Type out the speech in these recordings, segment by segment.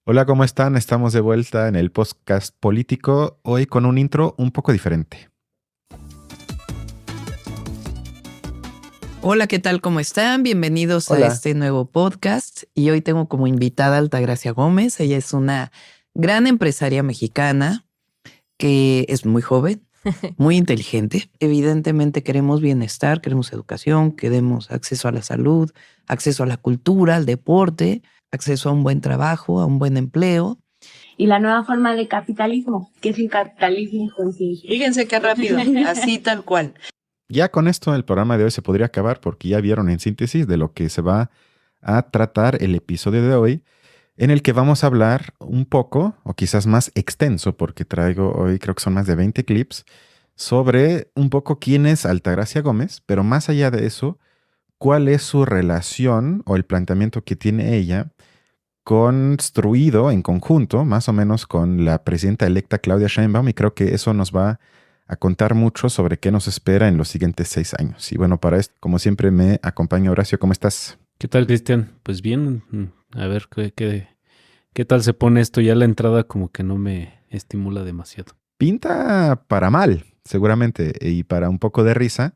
Hola, ¿cómo están? Estamos de vuelta en el podcast político, hoy con un intro un poco diferente. Hola, ¿qué tal? ¿Cómo están? Bienvenidos Hola. a este nuevo podcast. Y hoy tengo como invitada a Altagracia Gómez. Ella es una gran empresaria mexicana que es muy joven, muy inteligente. Evidentemente queremos bienestar, queremos educación, queremos acceso a la salud, acceso a la cultura, al deporte, acceso a un buen trabajo, a un buen empleo. Y la nueva forma de capitalismo, que es el capitalismo consciente. Fíjense qué rápido, así tal cual. Ya con esto el programa de hoy se podría acabar porque ya vieron en síntesis de lo que se va a tratar el episodio de hoy, en el que vamos a hablar un poco, o quizás más extenso, porque traigo hoy creo que son más de 20 clips, sobre un poco quién es Altagracia Gómez, pero más allá de eso, cuál es su relación o el planteamiento que tiene ella construido en conjunto, más o menos con la presidenta electa Claudia Sheinbaum, y creo que eso nos va a contar mucho sobre qué nos espera en los siguientes 6 años. Y bueno, para esto, como siempre, me acompaña Horacio. ¿Cómo estás? ¿Qué tal, Cristian? Pues bien, a ver qué tal se pone esto. Ya la entrada como que no me estimula demasiado. Pinta para mal, seguramente, y para un poco de risa,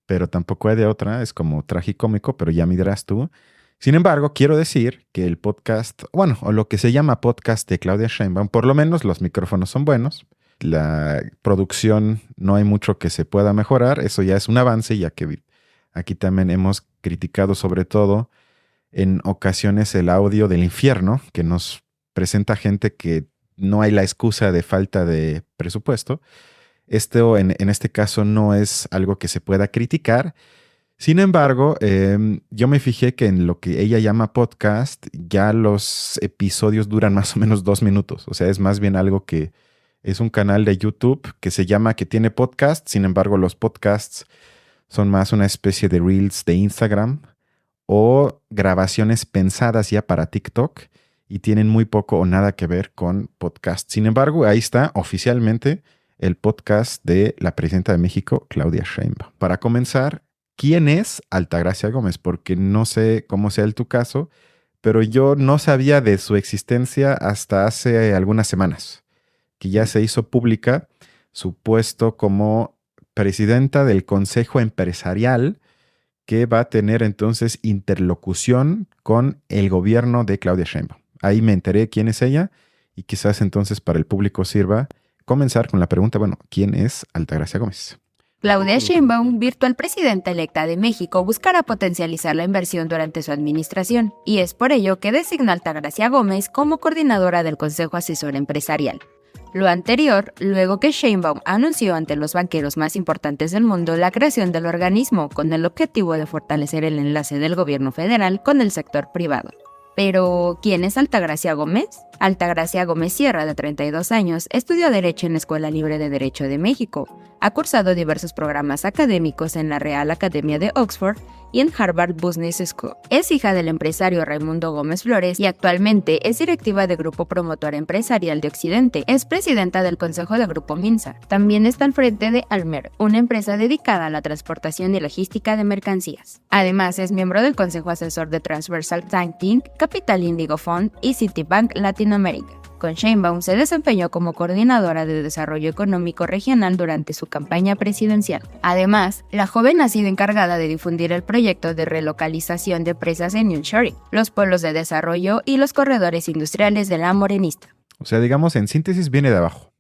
pero tampoco hay de otra. Es como tragicómico, pero ya me dirás tú. Sin embargo, quiero decir que el podcast, bueno, o lo que se llama podcast de Claudia Sheinbaum, por lo menos los micrófonos son buenos. La producción no hay mucho que se pueda mejorar. Eso ya es un avance, ya que aquí también hemos criticado sobre todo en ocasiones el audio del infierno, que nos presenta gente que no hay la excusa de falta de presupuesto. Esto en este caso no es algo que se pueda criticar. Sin embargo, yo me fijé que en lo que ella llama podcast, ya los episodios duran más o menos 2 minutos. O sea, es más bien algo que es un canal de YouTube que se llama, que tiene podcast. Sin embargo, los podcasts son más una especie de reels de Instagram o grabaciones pensadas ya para TikTok y tienen muy poco o nada que ver con podcast. Sin embargo, ahí está oficialmente el podcast de la presidenta de México, Claudia Sheinbaum. Para comenzar, ¿quién es Altagracia Gómez? Porque no sé cómo sea tu caso, pero yo no sabía de su existencia hasta hace algunas semanas, que ya se hizo pública su puesto como presidenta del Consejo Empresarial, que va a tener entonces interlocución con el gobierno de Claudia Sheinbaum. Ahí me enteré quién es ella y quizás entonces para el público sirva comenzar con la pregunta, bueno, ¿quién es Altagracia Gómez? Claudia Sheinbaum, virtual presidenta electa de México, buscará potencializar la inversión durante su administración, y es por ello que designó a Altagracia Gómez como coordinadora del Consejo Asesor Empresarial. Lo anterior, luego que Sheinbaum anunció ante los banqueros más importantes del mundo la creación del organismo con el objetivo de fortalecer el enlace del gobierno federal con el sector privado. Pero, ¿quién es Altagracia Gómez? Altagracia Gómez Sierra, de 32 años, estudió Derecho en la Escuela Libre de Derecho de México. Ha cursado diversos programas académicos en la Real Academia de Oxford y en Harvard Business School. Es hija del empresario Raimundo Gómez Flores y actualmente es directiva de Grupo Promotor Empresarial de Occidente. Es presidenta del Consejo de Grupo Minsa. También está al frente de Almer, una empresa dedicada a la transportación y logística de mercancías. Además, es miembro del Consejo Asesor de Transversal Thinking, Capital Indigo Fund y Citibank Latinoamérica. Con Sheinbaum se desempeñó como coordinadora de desarrollo económico regional durante su campaña presidencial. Además, la joven ha sido encargada de difundir el proyecto de relocalización de empresas en nearshoring, los pueblos de desarrollo y los corredores industriales de la Morenista. O sea, digamos, en síntesis viene de abajo.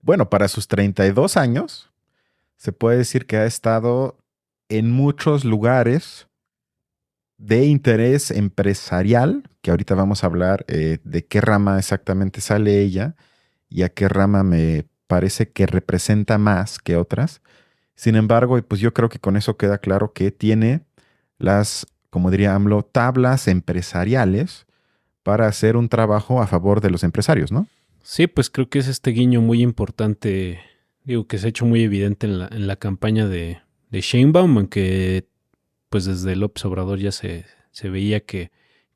Bueno, para sus 32 años, se puede decir que ha estado en muchos lugares de interés empresarial, que ahorita vamos a hablar de qué rama exactamente sale ella y a qué rama me parece que representa más que otras. Sin embargo, pues yo creo que con eso queda claro que tiene las, como diría AMLO, tablas empresariales para hacer un trabajo a favor de los empresarios, ¿no? Sí, pues creo que es este guiño muy importante, digo, que se ha hecho muy evidente en la campaña de Sheinbaum, aunque pues desde López Obrador ya se veía que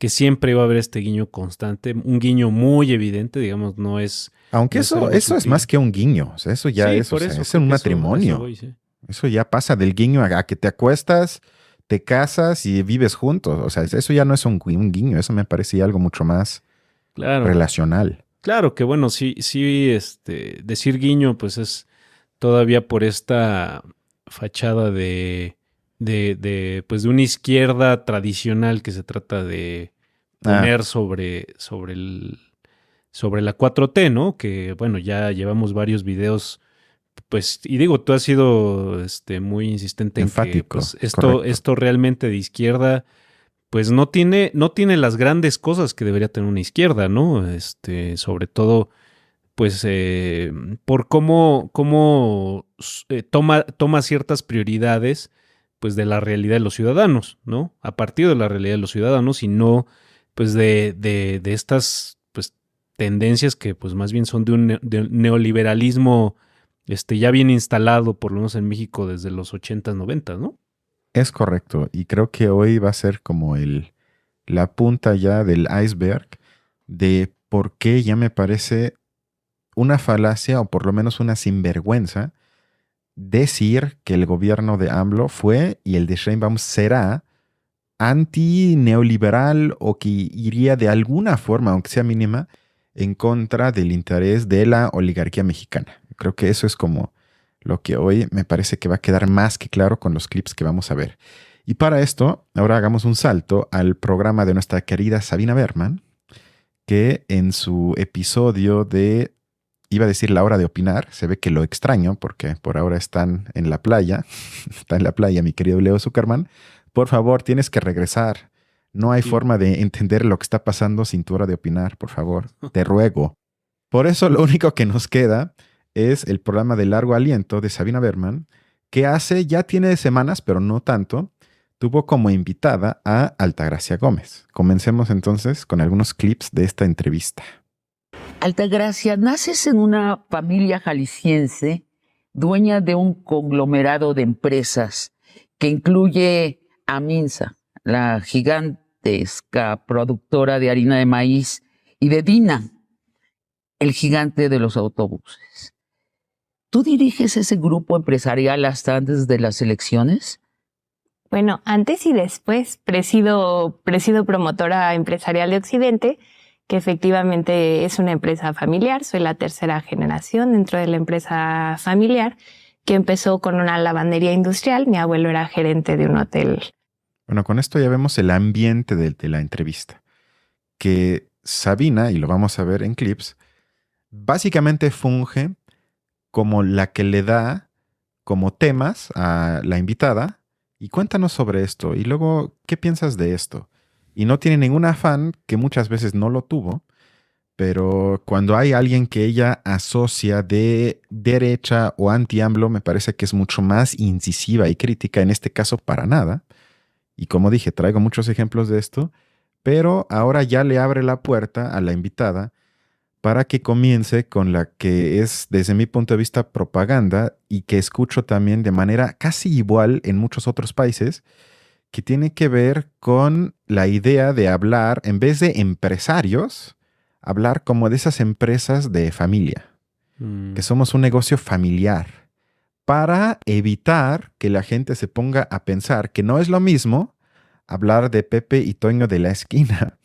siempre iba a haber este guiño constante, un guiño muy evidente, digamos, no es... Aunque no eso es sutil. más que un guiño, o sea, eso ya Sí, es, o por sea, eso, es creo un que matrimonio. eso voy, sí. Eso ya pasa del guiño a que te acuestas, te casas y vives juntos. O sea, eso ya no es un guiño, eso me parecía algo mucho más relacional. Claro que bueno, sí, decir guiño, pues es todavía por esta fachada pues de una izquierda tradicional que se trata de poner sobre la 4T, ¿no? Que bueno, ya llevamos varios videos, pues, y digo, tú has sido muy insistente enfático, en que pues, esto realmente de izquierda, pues no tiene las grandes cosas que debería tener una izquierda, ¿no? Sobre todo, pues, por cómo toma ciertas prioridades, pues, de la realidad de los ciudadanos, ¿no? A partir de la realidad de los ciudadanos y no, pues, de estas, pues, tendencias que, pues, más bien son de un neoliberalismo, ya bien instalado, por lo menos en México, desde los 80s, 90s, ¿no? Es correcto. Y creo que hoy va a ser como la punta ya del iceberg de por qué ya me parece una falacia o por lo menos una sinvergüenza decir que el gobierno de AMLO fue y el de Sheinbaum será anti-neoliberal o que iría de alguna forma, aunque sea mínima, en contra del interés de la oligarquía mexicana. Creo que eso es como lo que hoy me parece que va a quedar más que claro con los clips que vamos a ver. Y para esto, ahora hagamos un salto al programa de nuestra querida Sabina Berman, que en su episodio de, iba a decir la hora de opinar, se ve que lo extraño porque por ahora están en la playa, está en la playa mi querido Leo Zuckerman, por favor tienes que regresar, no hay forma de entender lo que está pasando sin tu hora de opinar, por favor, te ruego. Por eso lo único que nos queda es el programa de largo aliento de Sabina Berman, que ya tiene semanas, pero no tanto, tuvo como invitada a Altagracia Gómez. Comencemos entonces con algunos clips de esta entrevista. Altagracia, naces en una familia jalisciense, dueña de un conglomerado de empresas que incluye a Minsa, la gigantesca productora de harina de maíz, y de Dina, el gigante de los autobuses. ¿Tú diriges ese grupo empresarial hasta antes de las elecciones? Bueno, antes y después presido promotora empresarial de Occidente, que efectivamente es una empresa familiar. Soy la tercera generación dentro de la empresa familiar, que empezó con una lavandería industrial. Mi abuelo era gerente de un hotel. Bueno, con esto ya vemos el ambiente de la entrevista. Que Sabina, y lo vamos a ver en clips, básicamente funge como la que le da como temas a la invitada y cuéntanos sobre esto y luego, ¿qué piensas de esto? Y no tiene ningún afán, que muchas veces no lo tuvo, pero cuando hay alguien que ella asocia de derecha o anti-AMLO, me parece que es mucho más incisiva y crítica, en este caso para nada. Y como dije, traigo muchos ejemplos de esto, pero ahora ya le abre la puerta a la invitada para que comience con la que es, desde mi punto de vista, propaganda y que escucho también de manera casi igual en muchos otros países, que tiene que ver con la idea de hablar, en vez de empresarios, hablar como de esas empresas de familia, que somos un negocio familiar, para evitar que la gente se ponga a pensar que no es lo mismo hablar de Pepe y Toño de la esquina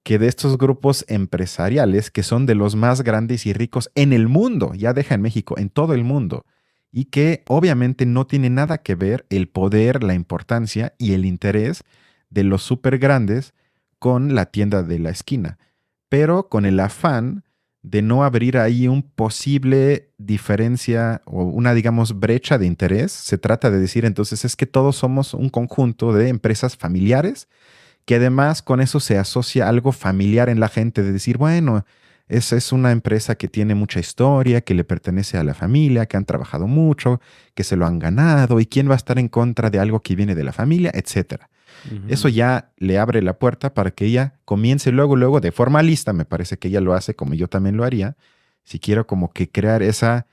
que de estos grupos empresariales que son de los más grandes y ricos en el mundo, ya deja en México, en todo el mundo, y que obviamente no tiene nada que ver el poder, la importancia y el interés de los súper grandes con la tienda de la esquina, pero con el afán de no abrir ahí un posible diferencia o una, digamos, brecha de interés. Se trata de decir entonces es que todos somos un conjunto de empresas familiares, que además con eso se asocia algo familiar en la gente, de decir, bueno, es una empresa que tiene mucha historia, que le pertenece a la familia, que han trabajado mucho, que se lo han ganado, y quién va a estar en contra de algo que viene de la familia, etcétera. Eso ya le abre la puerta para que ella comience luego, de forma lista, me parece que ella lo hace como yo también lo haría, si quiero como que crear esa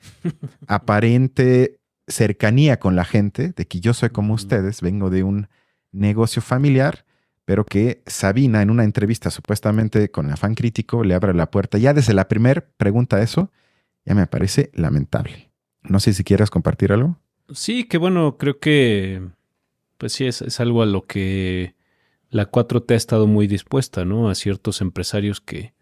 aparente cercanía con la gente, de que yo soy como ustedes, vengo de un negocio familiar, pero que Sabina en una entrevista supuestamente con afán crítico le abre la puerta. Ya desde la primera pregunta eso, ya me parece lamentable. No sé si quieras compartir algo. Sí, que bueno, creo que Pues sí, es algo a lo que la 4T ha estado muy dispuesta, ¿no? A ciertos empresarios que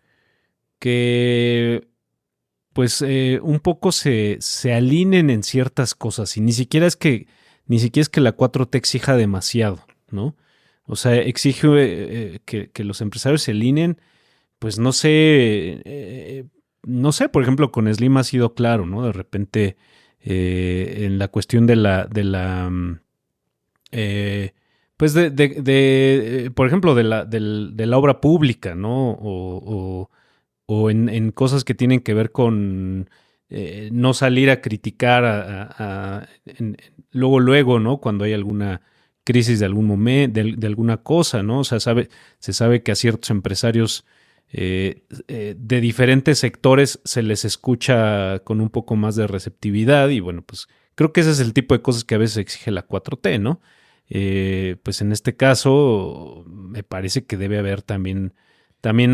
pues un poco se alineen en ciertas cosas y ni siquiera es que la 4T exija demasiado, ¿no? O sea, exige que los empresarios se alineen, pues no sé, por ejemplo, con Slim ha sido claro, ¿no? De repente, en la cuestión de la pues por ejemplo, de la obra pública, ¿no? O en cosas que tienen que ver con no salir a criticar luego, ¿no? Cuando hay alguna crisis de algún momento, de alguna cosa, ¿no? O sea, se sabe que a ciertos empresarios de diferentes sectores se les escucha con un poco más de receptividad y bueno, pues creo que ese es el tipo de cosas que a veces exige la 4T, ¿no? Pues en este caso me parece que debe haber también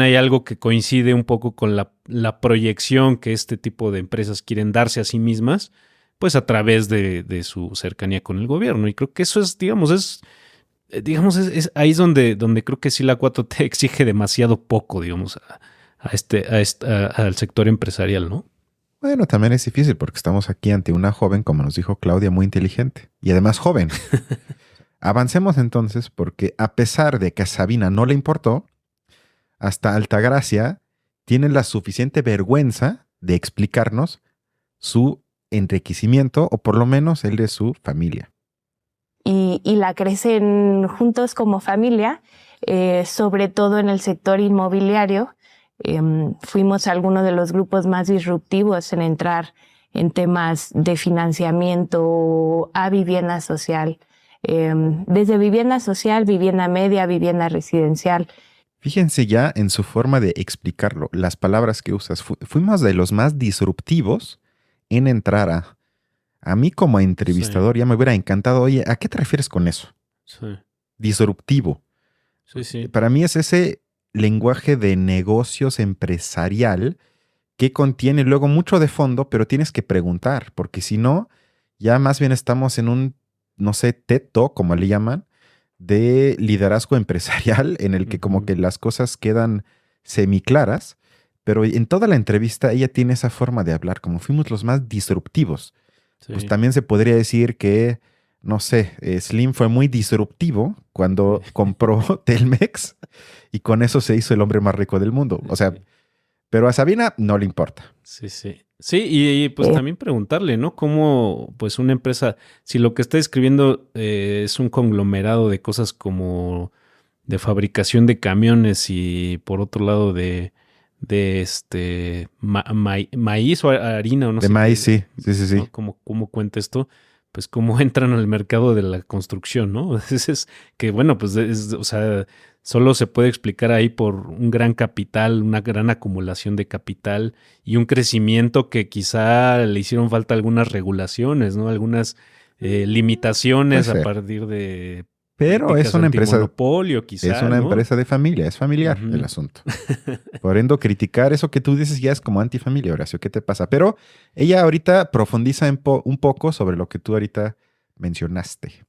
hay algo que coincide un poco con la proyección que este tipo de empresas quieren darse a sí mismas, pues a través de su cercanía con el gobierno. Y creo que eso es, digamos, ahí es donde creo que sí la 4T exige demasiado poco, digamos, al sector empresarial, ¿no? Bueno, también es difícil porque estamos aquí ante una joven, como nos dijo Claudia, muy inteligente y además joven. Avancemos entonces porque a pesar de que a Sabina no le importó, hasta Altagracia tiene la suficiente vergüenza de explicarnos su enriquecimiento o por lo menos el de su familia. Y la crecen juntos como familia, sobre todo en el sector inmobiliario. Fuimos algunos de los grupos más disruptivos en entrar en temas de financiamiento a vivienda social, desde vivienda social, vivienda media, vivienda residencial. Fíjense ya en su forma de explicarlo, las palabras que usas. Fuimos de los más disruptivos en entrar a mí como entrevistador. Sí. Ya me hubiera encantado. Oye, ¿a qué te refieres con eso? Sí. Disruptivo. Sí. Para mí es ese lenguaje de negocios empresarial que contiene luego mucho de fondo, pero tienes que preguntar, porque si no, ya más bien estamos en un, no sé, TED Talk, como le llaman, de liderazgo empresarial en el que como que las cosas quedan semiclaras, pero en toda la entrevista ella tiene esa forma de hablar, como fuimos los más disruptivos. Sí. Pues también se podría decir que, no sé, Slim fue muy disruptivo cuando compró Telmex y con eso se hizo el hombre más rico del mundo. O sea, pero a Sabina no le importa. Sí. Sí, y pues también preguntarle, ¿no? Cómo, pues una empresa, si lo que está escribiendo es un conglomerado de cosas como de fabricación de camiones y por otro lado de maíz o harina o no sé. De maíz, sí. ¿no? ¿Cómo cuenta esto? Pues cómo entran al mercado de la construcción, ¿no? Es que bueno, pues o sea, solo se puede explicar ahí por un gran capital, una gran acumulación de capital y un crecimiento que quizá le hicieron falta algunas regulaciones, ¿no? Algunas limitaciones a partir de... Pero es una empresa monopolio, quizá, es una empresa de familia, es familiar el asunto. Por ende, criticar eso que tú dices ya es como antifamilia, Horacio, ¿qué te pasa? Pero ella ahorita profundiza un poco sobre lo que tú ahorita mencionaste.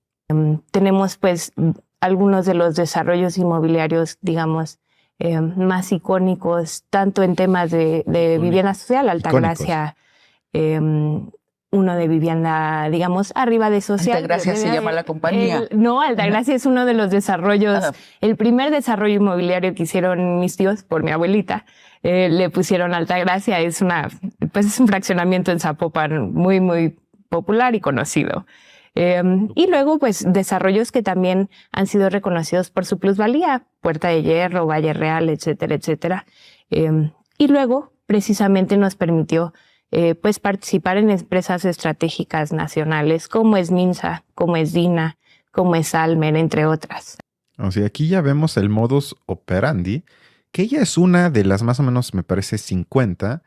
Tenemos pues algunos de los desarrollos inmobiliarios, digamos, más icónicos, tanto en temas de vivienda social, Altagracia, uno de vivienda, digamos, arriba de social. Altagracia se llama la compañía. No, Altagracia es uno de los desarrollos, el primer desarrollo inmobiliario que hicieron mis tíos por mi abuelita. Le pusieron Altagracia, es un fraccionamiento en Zapopan muy, muy popular y conocido. Y luego, pues, desarrollos que también han sido reconocidos por su plusvalía, Puerta de Hierro, Valle Real, etcétera, etcétera. Y luego, precisamente, nos permitió pues participar en empresas estratégicas nacionales como es Minsa, como es Dina, como es Almer, entre otras. O sea, aquí ya vemos el modus operandi, que ella es una de las más o menos, me parece, 50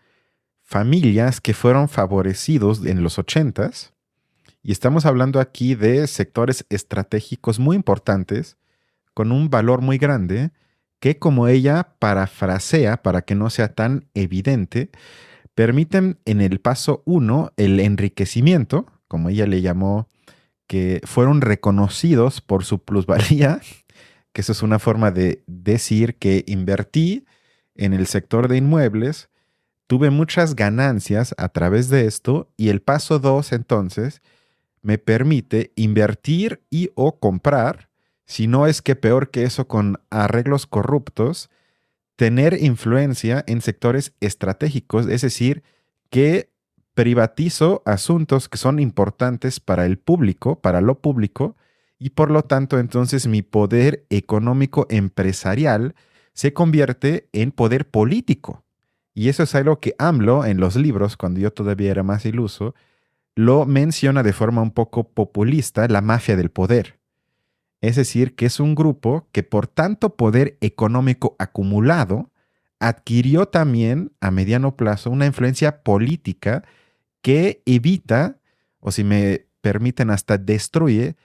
familias que fueron favorecidos en los 80s. Y estamos hablando aquí de sectores estratégicos muy importantes, con un valor muy grande, que como ella parafrasea para que no sea tan evidente, permiten en el paso 1 el enriquecimiento, como ella le llamó que fueron reconocidos por su plusvalía, que eso es una forma de decir que invertí en el sector de inmuebles, tuve muchas ganancias a través de esto y el paso 2 entonces me permite invertir y o comprar, si no es que peor que eso con arreglos corruptos, tener influencia en sectores estratégicos, es decir, que privatizo asuntos que son importantes para el público, para lo público, y por lo tanto entonces mi poder económico empresarial se convierte en poder político. Y eso es algo que AMLO en los libros, cuando yo todavía era más iluso, lo menciona de forma un poco populista, la mafia del poder. Es decir, que es un grupo que por tanto poder económico acumulado, adquirió también a mediano plazo una influencia política que evita, o si me permiten hasta destruye,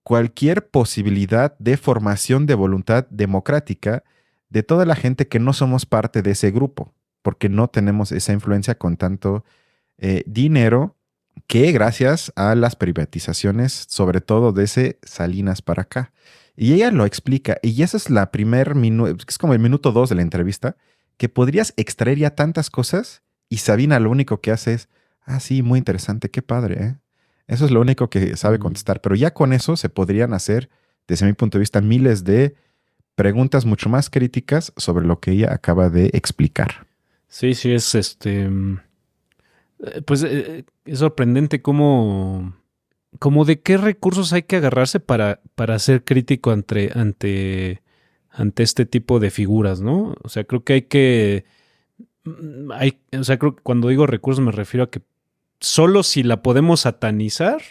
cualquier posibilidad de formación de voluntad democrática de toda la gente que no somos parte de ese grupo, porque no tenemos esa influencia con tanto dinero que gracias a las privatizaciones, sobre todo desde Salinas para acá. Y ella lo explica, y esa es la primer minuto, es como el minuto 2 de la entrevista, que podrías extraer ya tantas cosas y Sabina lo único que hace es, sí, muy interesante, qué padre, ¿eh? Eso es lo único que sabe contestar, pero ya con eso se podrían hacer, desde mi punto de vista, miles de preguntas mucho más críticas sobre lo que ella acaba de explicar. Sí, es pues es sorprendente cómo de qué recursos hay que agarrarse para ser crítico ante este tipo de figuras, ¿no? O sea, creo que creo que cuando digo recursos me refiero a que solo si la podemos satanizar,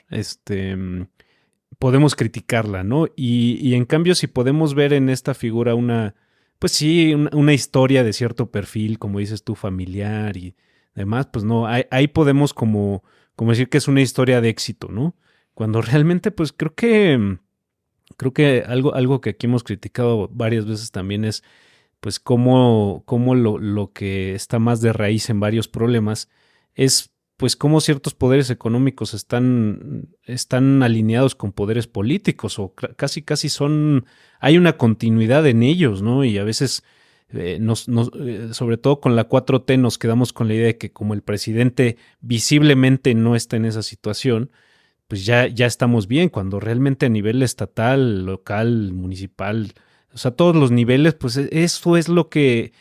podemos criticarla, ¿no? Y en cambio, si podemos ver en esta figura una historia de cierto perfil, como dices tú, familiar y demás, pues no, ahí podemos como decir que es una historia de éxito, ¿no? Cuando realmente, pues creo que algo que aquí hemos criticado varias veces también es, pues, cómo lo que está más de raíz en varios problemas es, pues, cómo ciertos poderes económicos están alineados con poderes políticos o casi hay una continuidad en ellos, ¿no? Y a veces, sobre todo con la 4T, nos quedamos con la idea de que como el presidente visiblemente no está en esa situación, pues ya estamos bien, cuando realmente a nivel estatal, local, municipal, o sea, todos los niveles, pues esto es lo que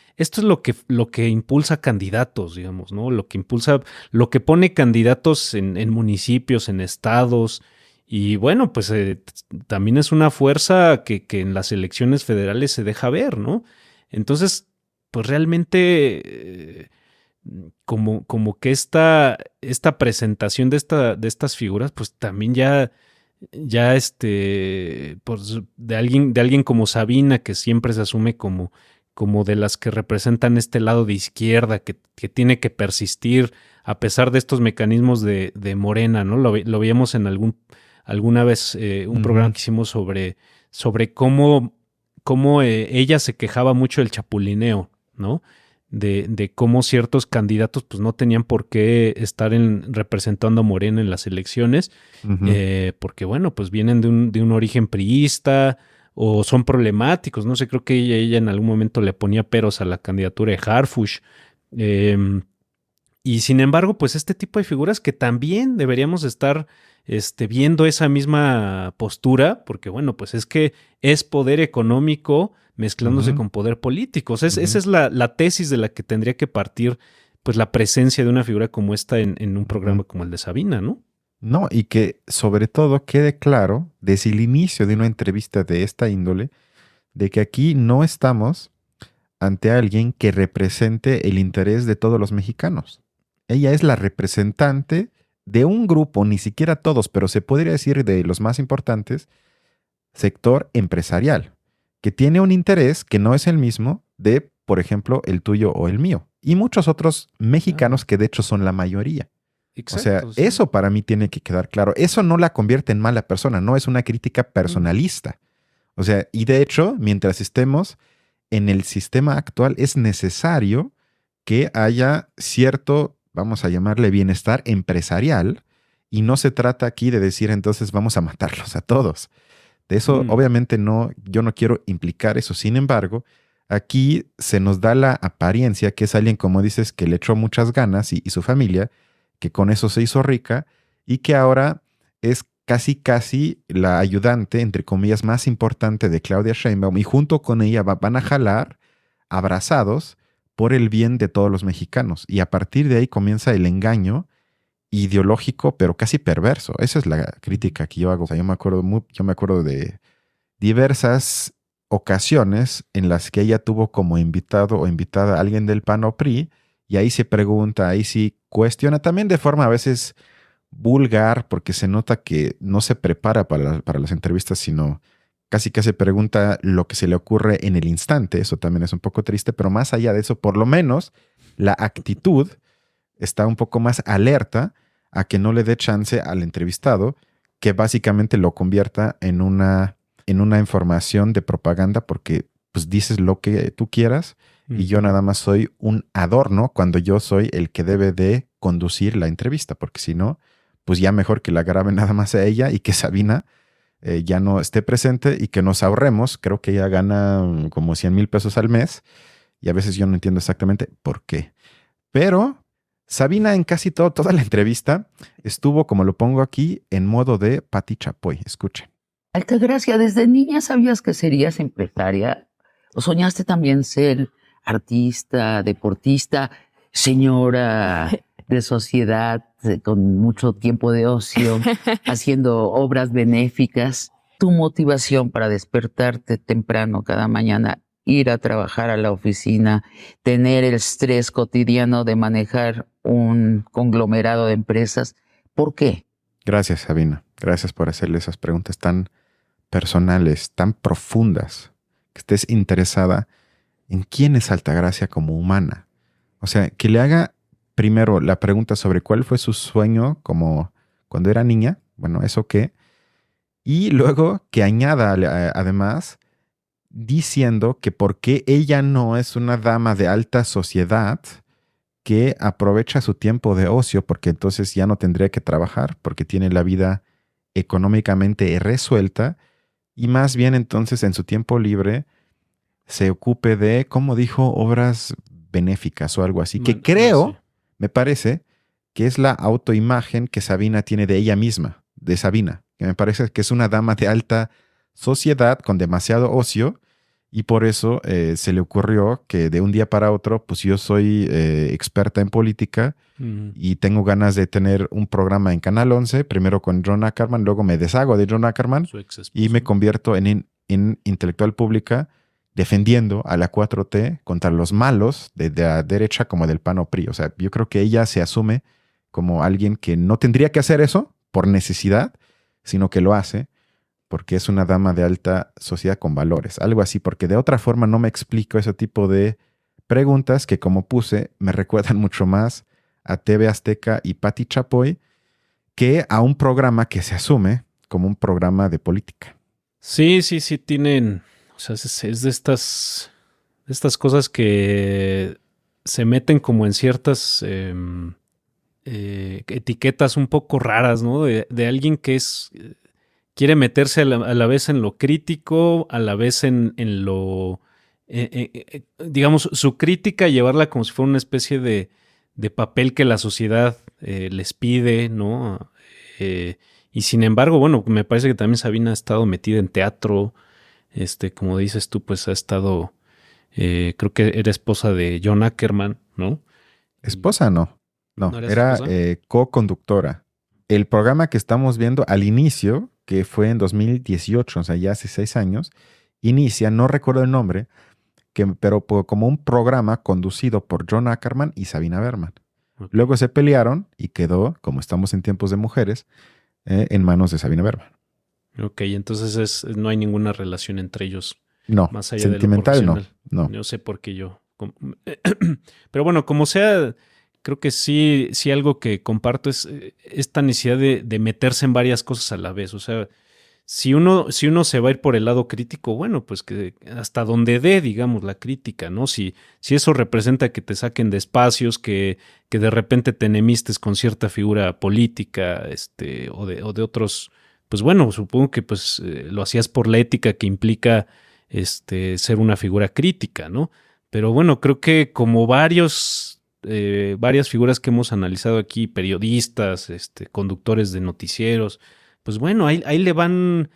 impulsa candidatos, digamos, ¿no? Lo que pone candidatos en municipios, en estados, y bueno, pues también es una fuerza que en las elecciones federales se deja ver, ¿no? Entonces, pues realmente como que esta presentación de estas figuras, pues también ya pues de alguien como Sabina, que siempre se asume como de las que representan este lado de izquierda, que tiene que persistir a pesar de estos mecanismos de Morena, ¿no? Lo veíamos en alguna vez un programa que hicimos sobre cómo ella se quejaba mucho del chapulineo, ¿no? De cómo ciertos candidatos pues no tenían por qué estar representando a Morena en las elecciones, porque bueno, pues vienen de un origen priista o son problemáticos, no sé, creo que ella en algún momento le ponía peros a la candidatura de Harfuch, y sin embargo, pues este tipo de figuras que también deberíamos estar viendo esa misma postura, porque bueno, pues es que es poder económico mezclándose con poder político. O sea, esa es la tesis de la que tendría que partir, pues, la presencia de una figura como esta en un programa como el de Sabina, ¿no? No, y que sobre todo quede claro desde el inicio de una entrevista de esta índole, de que aquí no estamos ante alguien que represente el interés de todos los mexicanos. Ella es la representante de un grupo, ni siquiera todos, pero se podría decir de los más importantes, sector empresarial, que tiene un interés que no es el mismo de, por ejemplo, el tuyo o el mío. Y muchos otros mexicanos que de hecho son la mayoría. Exacto, o sea, sí. Eso para mí tiene que quedar claro. Eso no la convierte en mala persona, no es una crítica personalista. O sea, y de hecho, mientras estemos en el sistema actual, es necesario que haya cierto, vamos a llamarle bienestar empresarial Y no se trata aquí de decir entonces vamos a matarlos a todos. De eso obviamente no, yo no quiero implicar eso. Sin embargo, aquí se nos da la apariencia que es alguien, como dices, que le echó muchas ganas y su familia, que con eso se hizo rica y que ahora es casi la ayudante, entre comillas, más importante de Claudia Sheinbaum y junto con ella van a jalar abrazados por el bien de todos los mexicanos. Y a partir de ahí comienza el engaño ideológico, pero casi perverso. Esa es la crítica que yo hago. O sea, yo me acuerdo de diversas ocasiones en las que ella tuvo como invitado o invitada a alguien del PAN o PRI, y ahí se pregunta, ahí sí cuestiona, también de forma a veces vulgar, porque se nota que no se prepara para las entrevistas, sino casi que se pregunta lo que se le ocurre en el instante. Eso también es un poco triste, pero más allá de eso, por lo menos la actitud está un poco más alerta a que no le dé chance al entrevistado, que básicamente lo convierta en una información de propaganda, porque pues dices lo que tú quieras y yo nada más soy un adorno cuando yo soy el que debe de conducir la entrevista, porque si no, pues ya mejor que la graben nada más a ella y que Sabina ya no esté presente y que nos ahorremos. Creo que ella gana como 100,000 pesos al mes y a veces yo no entiendo exactamente por qué. Pero Sabina en casi toda la entrevista estuvo, como lo pongo aquí, en modo de Pati Chapoy. Escuchen. Altagracia, ¿desde niña sabías que serías empresaria? ¿O soñaste también ser artista, deportista, señora de sociedad con mucho tiempo de ocio, haciendo obras benéficas? Tu motivación para despertarte temprano cada mañana, ir a trabajar a la oficina, tener el estrés cotidiano de manejar un conglomerado de empresas, ¿por qué? Gracias, Sabina. Gracias por hacerle esas preguntas tan personales, tan profundas, que estés interesada en quién es Altagracia como humana. O sea, que le haga primero la pregunta sobre cuál fue su sueño como cuando era niña, bueno, eso qué, y luego que añada además diciendo que por qué ella no es una dama de alta sociedad que aprovecha su tiempo de ocio, porque entonces ya no tendría que trabajar, porque tiene la vida económicamente resuelta, y más bien entonces en su tiempo libre se ocupe de, como dijo, obras benéficas o algo así, que creo, me parece, que es la autoimagen que Sabina tiene de ella misma, de Sabina, que me parece que es una dama de alta sociedad con demasiado ocio, y por eso se le ocurrió que de un día para otro, pues yo soy experta en política y tengo ganas de tener un programa en Canal 11, primero con John Ackerman, luego me deshago de John Ackerman y me convierto en intelectual pública defendiendo a la 4T contra los malos de la derecha como del PAN o PRI. O sea, yo creo que ella se asume como alguien que no tendría que hacer eso por necesidad, sino que lo hace porque es una dama de alta sociedad con valores, algo así, porque de otra forma no me explico ese tipo de preguntas que, como puse, me recuerdan mucho más a TV Azteca y Pati Chapoy que a un programa que se asume como un programa de política. Sí, tienen, o sea, es de estas cosas que se meten como en ciertas etiquetas un poco raras, ¿no? De alguien que quiere meterse a la vez en lo crítico, a la vez en lo, digamos, su crítica, llevarla como si fuera una especie de papel que la sociedad les pide, ¿no? Y sin embargo, bueno, me parece que también Sabina ha estado metida en teatro, como dices tú, pues ha estado, creo que era esposa de John Ackerman, ¿no? Esposa no era co-conductora. El programa que estamos viendo al inicio, que fue en 2018, o sea, ya hace 6 años, inicia, no recuerdo el nombre, pero como un programa conducido por John Ackerman y Sabina Berman. Okay. Luego se pelearon y quedó, como estamos en tiempos de mujeres, en manos de Sabina Berman. Ok, entonces no hay ninguna relación entre ellos. No, más allá sentimental de lo no. No sé por qué yo. Pero bueno, como sea, creo que sí algo que comparto es esta necesidad de meterse en varias cosas a la vez. O sea, si uno se va a ir por el lado crítico, bueno, pues que hasta donde dé, digamos, la crítica, ¿no? Si eso representa que te saquen de espacios, que de repente te enemistes con cierta figura política, o de otros, pues bueno, supongo que pues lo hacías por la ética que implica ser una figura crítica, ¿no? Pero bueno, creo que como varias figuras que hemos analizado aquí, periodistas, conductores de noticieros, pues bueno, ahí le van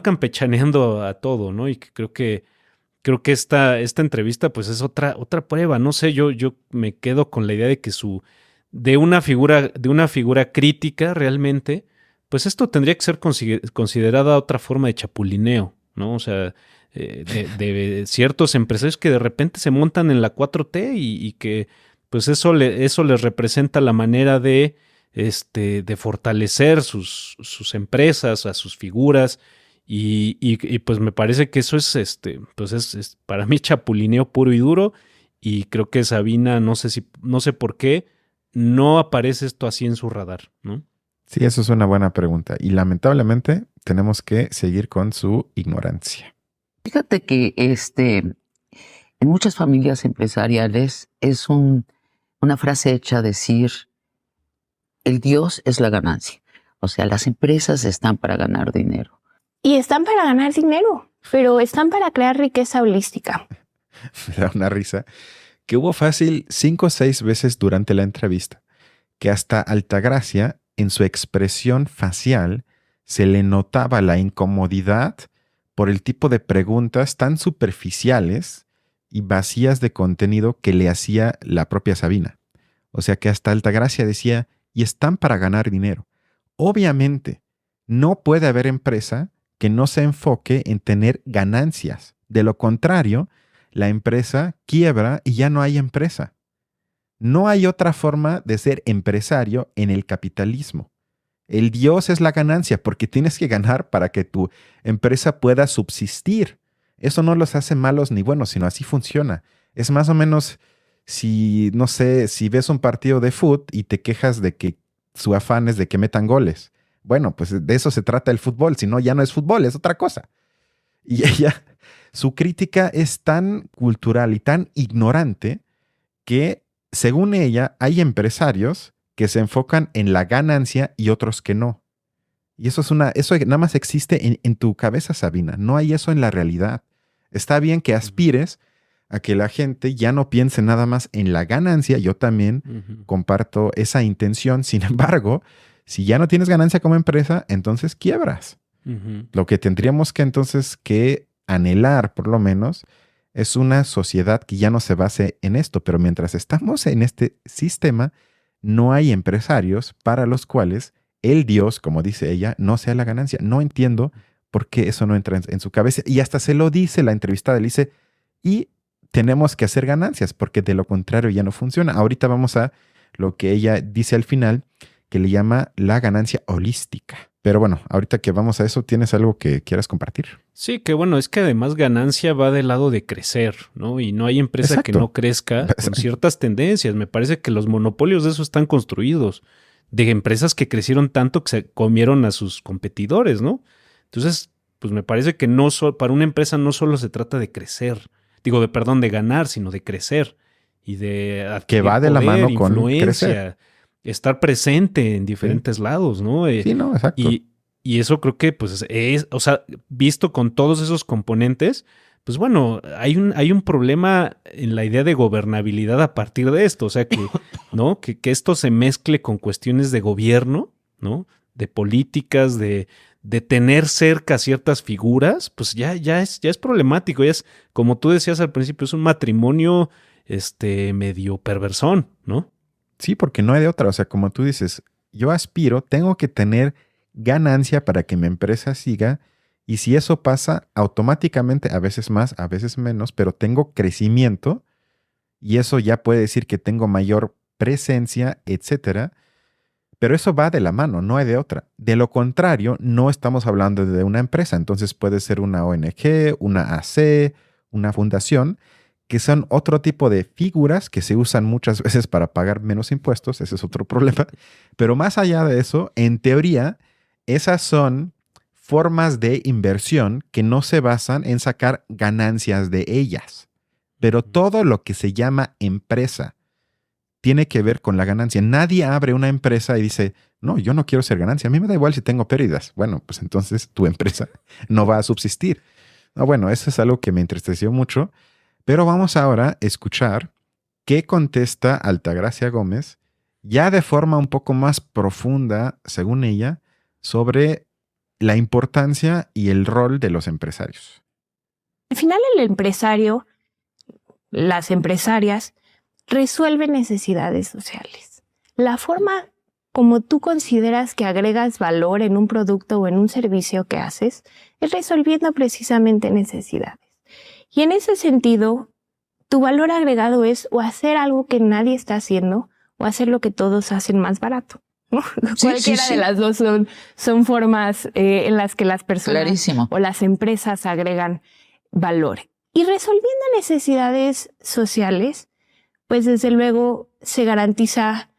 campechaneando a todo, ¿no? Y que creo que esta entrevista, pues es otra prueba. No sé, yo me quedo con la idea de que de una figura crítica realmente, pues esto tendría que ser considerada otra forma de chapulineo, ¿no? O sea, de ciertos empresarios que de repente se montan en la 4T y que pues eso les representa la manera de fortalecer sus empresas, a sus figuras, y pues me parece que eso es pues es para mí chapulineo puro y duro, y creo que Sabina, no sé por qué no aparece esto así en su radar, ¿no? Sí, eso es una buena pregunta. Y lamentablemente tenemos que seguir con su ignorancia. Fíjate que en muchas familias empresariales es una frase hecha decir, el Dios es la ganancia. O sea, las empresas están para ganar dinero. Y están para ganar dinero, pero están para crear riqueza holística. Me da una risa que hubo fácil 5 o 6 veces durante la entrevista que hasta Altagracia, en su expresión facial, se le notaba la incomodidad por el tipo de preguntas tan superficiales y vacías de contenido que le hacía la propia Sabina. O sea que hasta Altagracia decía, y están para ganar dinero. Obviamente, no puede haber empresa que no se enfoque en tener ganancias. De lo contrario, la empresa quiebra y ya no hay empresa. No hay otra forma de ser empresario en el capitalismo. El Dios es la ganancia porque tienes que ganar para que tu empresa pueda subsistir. Eso no los hace malos ni buenos, sino así funciona. Es más o menos no sé, si ves un partido de fútbol y te quejas de que su afán es de que metan goles. Bueno, pues de eso se trata el fútbol, si no, ya no es fútbol, es otra cosa. Y su crítica es tan cultural y tan ignorante que, según ella, hay empresarios que se enfocan en la ganancia y otros que no. Y eso nada más existe en tu cabeza, Sabina. No hay eso en la realidad. Está bien que aspires a que la gente ya no piense nada más en la ganancia. Yo también comparto esa intención. Sin embargo, si ya no tienes ganancia como empresa, entonces quiebras. Lo que tendríamos que entonces que anhelar, por lo menos, es una sociedad que ya no se base en esto. Pero mientras estamos en este sistema, no hay empresarios para los cuales el Dios, como dice ella, no sea la ganancia. No entiendo por qué eso no entra en su cabeza. Y hasta se lo dice la entrevistada, le dice, y tenemos que hacer ganancias porque de lo contrario ya no funciona. Ahorita vamos a lo que ella dice al final, que le llama la ganancia holística. Pero bueno, ahorita que vamos a eso, ¿tienes algo que quieras compartir? Sí, que bueno, es que además ganancia va del lado de crecer, ¿no? Y no hay empresa Exacto. que no crezca con ciertas tendencias. Me parece que los monopolios de eso están construidos, de empresas que crecieron tanto que se comieron a sus competidores, ¿no? Entonces, pues me parece que para una empresa no solo se trata de crecer, de ganar, sino de crecer y de adquirir que va de la poder, mano con influencia, crecer. Estar presente en diferentes lados, ¿no? Sí, no, exacto. Y eso creo que, pues, o sea, visto con todos esos componentes, pues bueno, hay un problema en la idea de gobernabilidad a partir de esto. O sea, que, ¿no? Que esto se mezcle con cuestiones de gobierno, ¿no? De políticas, de tener cerca ciertas figuras, pues ya es problemático. Ya es, como tú decías al principio, es un matrimonio medio perversón, ¿no? Sí, porque no hay de otra. O sea, como tú dices, yo aspiro, tengo que tener ganancia para que mi empresa siga. Y si eso pasa, automáticamente, a veces más, a veces menos, pero tengo crecimiento y eso ya puede decir que tengo mayor presencia, etcétera. Pero eso va de la mano, no hay de otra. De lo contrario, no estamos hablando de una empresa. Entonces puede ser una ONG, una AC, una fundación, que son otro tipo de figuras que se usan muchas veces para pagar menos impuestos. Ese es otro problema. Pero más allá de eso, en teoría, esas son formas de inversión que no se basan en sacar ganancias de ellas. Pero todo lo que se llama empresa tiene que ver con la ganancia. Nadie abre una empresa y dice, no, yo no quiero hacer ganancia. A mí me da igual si tengo pérdidas. Bueno, pues entonces tu empresa no va a subsistir. No, bueno, eso es algo que me entristeció mucho. Pero vamos ahora a escuchar qué contesta Altagracia Gómez, ya de forma un poco más profunda, según ella, sobre la importancia y el rol de los empresarios. Al final el empresario, las empresarias, resuelven necesidades sociales. La forma como tú consideras que agregas valor en un producto o en un servicio que haces es resolviendo precisamente necesidades. Y en ese sentido, tu valor agregado es o hacer algo que nadie está haciendo o hacer lo que todos hacen más barato, ¿no? Sí, Cualquiera de las dos son formas en las que las personas Clarísimo. o las empresas agregan valor. Y resolviendo necesidades sociales, pues desde luego se garantiza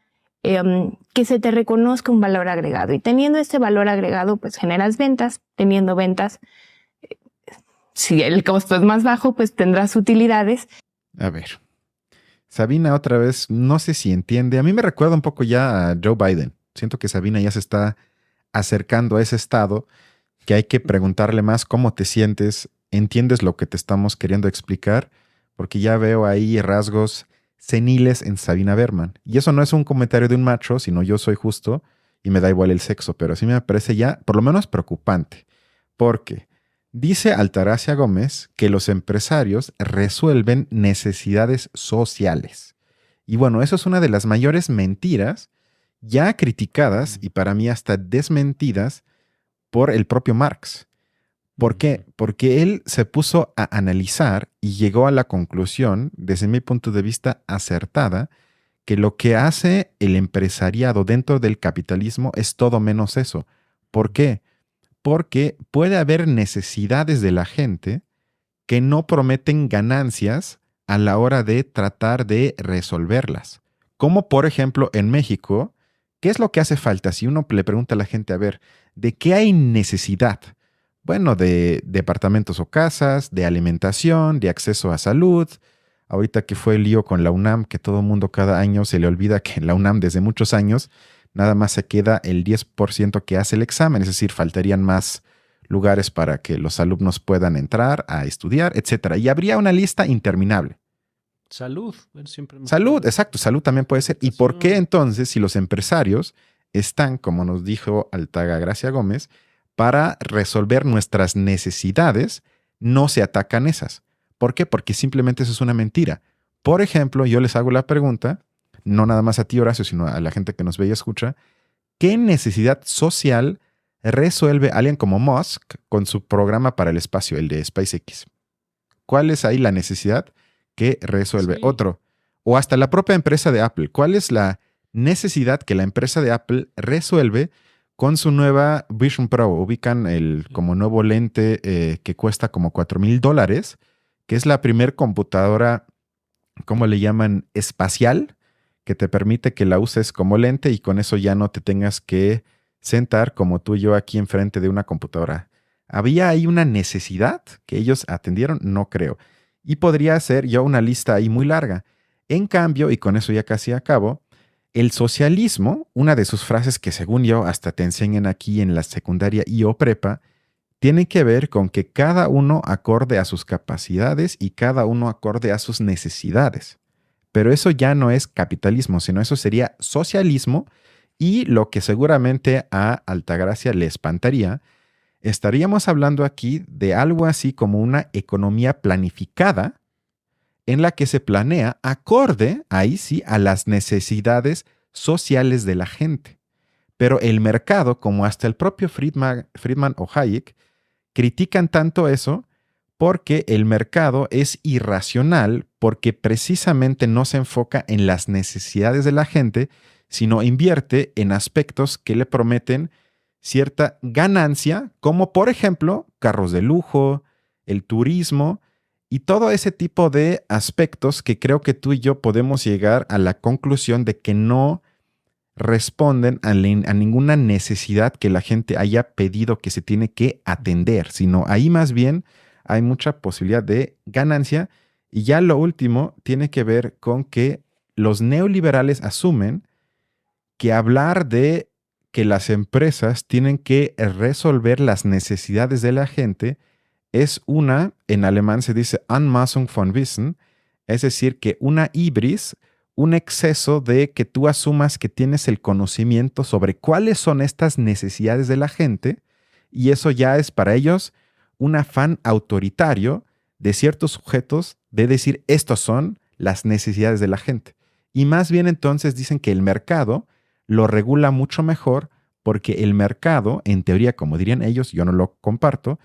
que se te reconozca un valor agregado. Y teniendo este valor agregado, pues generas ventas. Teniendo ventas, si el costo es más bajo, pues tendrás utilidades. A ver, Sabina otra vez, no sé si entiende. A mí me recuerda un poco ya a Joe Biden. Siento que Sabina ya se está acercando a ese estado que hay que preguntarle más cómo te sientes, entiendes lo que te estamos queriendo explicar, porque ya veo ahí rasgos seniles en Sabina Berman. Y eso no es un comentario de un macho, sino yo soy justo y me da igual el sexo, pero sí me parece ya por lo menos preocupante, porque dice Altagracia Gómez que los empresarios resuelven necesidades sociales. Y bueno, eso es una de las mayores mentiras ya criticadas y para mí hasta desmentidas por el propio Marx. ¿Por qué? Porque él se puso a analizar y llegó a la conclusión, desde mi punto de vista acertada, que lo que hace el empresariado dentro del capitalismo es todo menos eso. ¿Por qué? Porque puede haber necesidades de la gente que no prometen ganancias a la hora de tratar de resolverlas. Como por ejemplo en México, ¿qué es lo que hace falta? Si uno le pregunta a la gente, a ver, ¿de qué hay necesidad? Bueno, de departamentos o casas, de alimentación, de acceso a salud. Ahorita que fue el lío con la UNAM, que todo el mundo cada año se le olvida que en la UNAM desde muchos años nada más se queda el 10% que hace el examen, es decir, faltarían más lugares para que los alumnos puedan entrar a estudiar, etc. Y habría una lista interminable. Salud. Siempre Salud, exacto, salud también puede ser. ¿Y por qué entonces, si los empresarios están, como nos dijo Altagracia Gómez, para resolver nuestras necesidades, no se atacan esas? ¿Por qué? Porque simplemente eso es una mentira. Por ejemplo, yo les hago la pregunta, no nada más a ti, Horacio, sino a la gente que nos ve y escucha, ¿qué necesidad social resuelve alguien como Musk con su programa para el espacio, el de SpaceX? ¿Cuál es ahí la necesidad que resuelve? Sí. Otro, o hasta la propia empresa de Apple. ¿Cuál es la necesidad que la empresa de Apple resuelve con su nueva Vision Pro? Ubican el como nuevo lente que cuesta como $4,000, que es la primer computadora, ¿cómo le llaman? Espacial, que te permite que la uses como lente y con eso ya no te tengas que sentar como tú y yo aquí enfrente de una computadora. ¿Había ahí una necesidad que ellos atendieron? No creo. Y podría ser yo una lista ahí muy larga. En cambio, y con eso ya casi acabo, el socialismo, una de sus frases que según yo hasta te enseñan aquí en la secundaria y o prepa, tiene que ver con que cada uno acorde a sus capacidades y cada uno acorde a sus necesidades. Pero eso ya no es capitalismo, sino eso sería socialismo y lo que seguramente a Altagracia le espantaría, estaríamos hablando aquí de algo así como una economía planificada en la que se planea acorde, ahí sí, a las necesidades sociales de la gente. Pero el mercado, como hasta el propio Friedman o Hayek, critican tanto eso porque el mercado es irracional, porque precisamente no se enfoca en las necesidades de la gente, sino invierte en aspectos que le prometen cierta ganancia, como por ejemplo carros de lujo, el turismo y todo ese tipo de aspectos que creo que tú y yo podemos llegar a la conclusión de que no responden a ninguna necesidad que la gente haya pedido que se tiene que atender, sino ahí más bien hay mucha posibilidad de ganancia. Y ya lo último tiene que ver con que los neoliberales asumen que hablar de que las empresas tienen que resolver las necesidades de la gente es en alemán se dice Anmaßung von Wissen, es decir, que una hibris, un exceso de que tú asumas que tienes el conocimiento sobre cuáles son estas necesidades de la gente, y eso ya es para ellos un afán autoritario de ciertos sujetos de decir, estos son las necesidades de la gente. Y más bien entonces dicen que el mercado lo regula mucho mejor porque el mercado, en teoría, como dirían ellos, yo no lo comparto,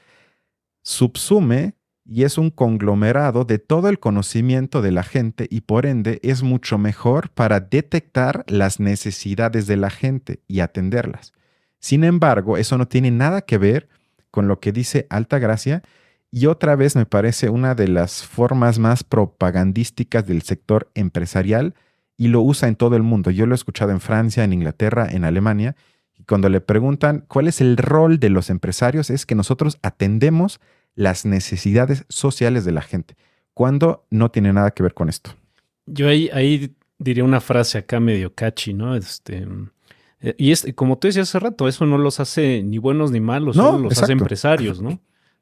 subsume y es un conglomerado de todo el conocimiento de la gente y por ende es mucho mejor para detectar las necesidades de la gente y atenderlas. Sin embargo, eso no tiene nada que ver con lo que dice Altagracia y otra vez me parece una de las formas más propagandísticas del sector empresarial y lo usa en todo el mundo. Yo lo he escuchado en Francia, en Inglaterra, en Alemania y cuando le preguntan cuál es el rol de los empresarios es que nosotros atendemos las necesidades sociales de la gente, cuando no tiene nada que ver con esto. Yo ahí diría una frase acá medio catchy, ¿no? Y como tú decías hace rato, eso no los hace ni buenos ni malos, No, solo los hace empresarios, ¿no?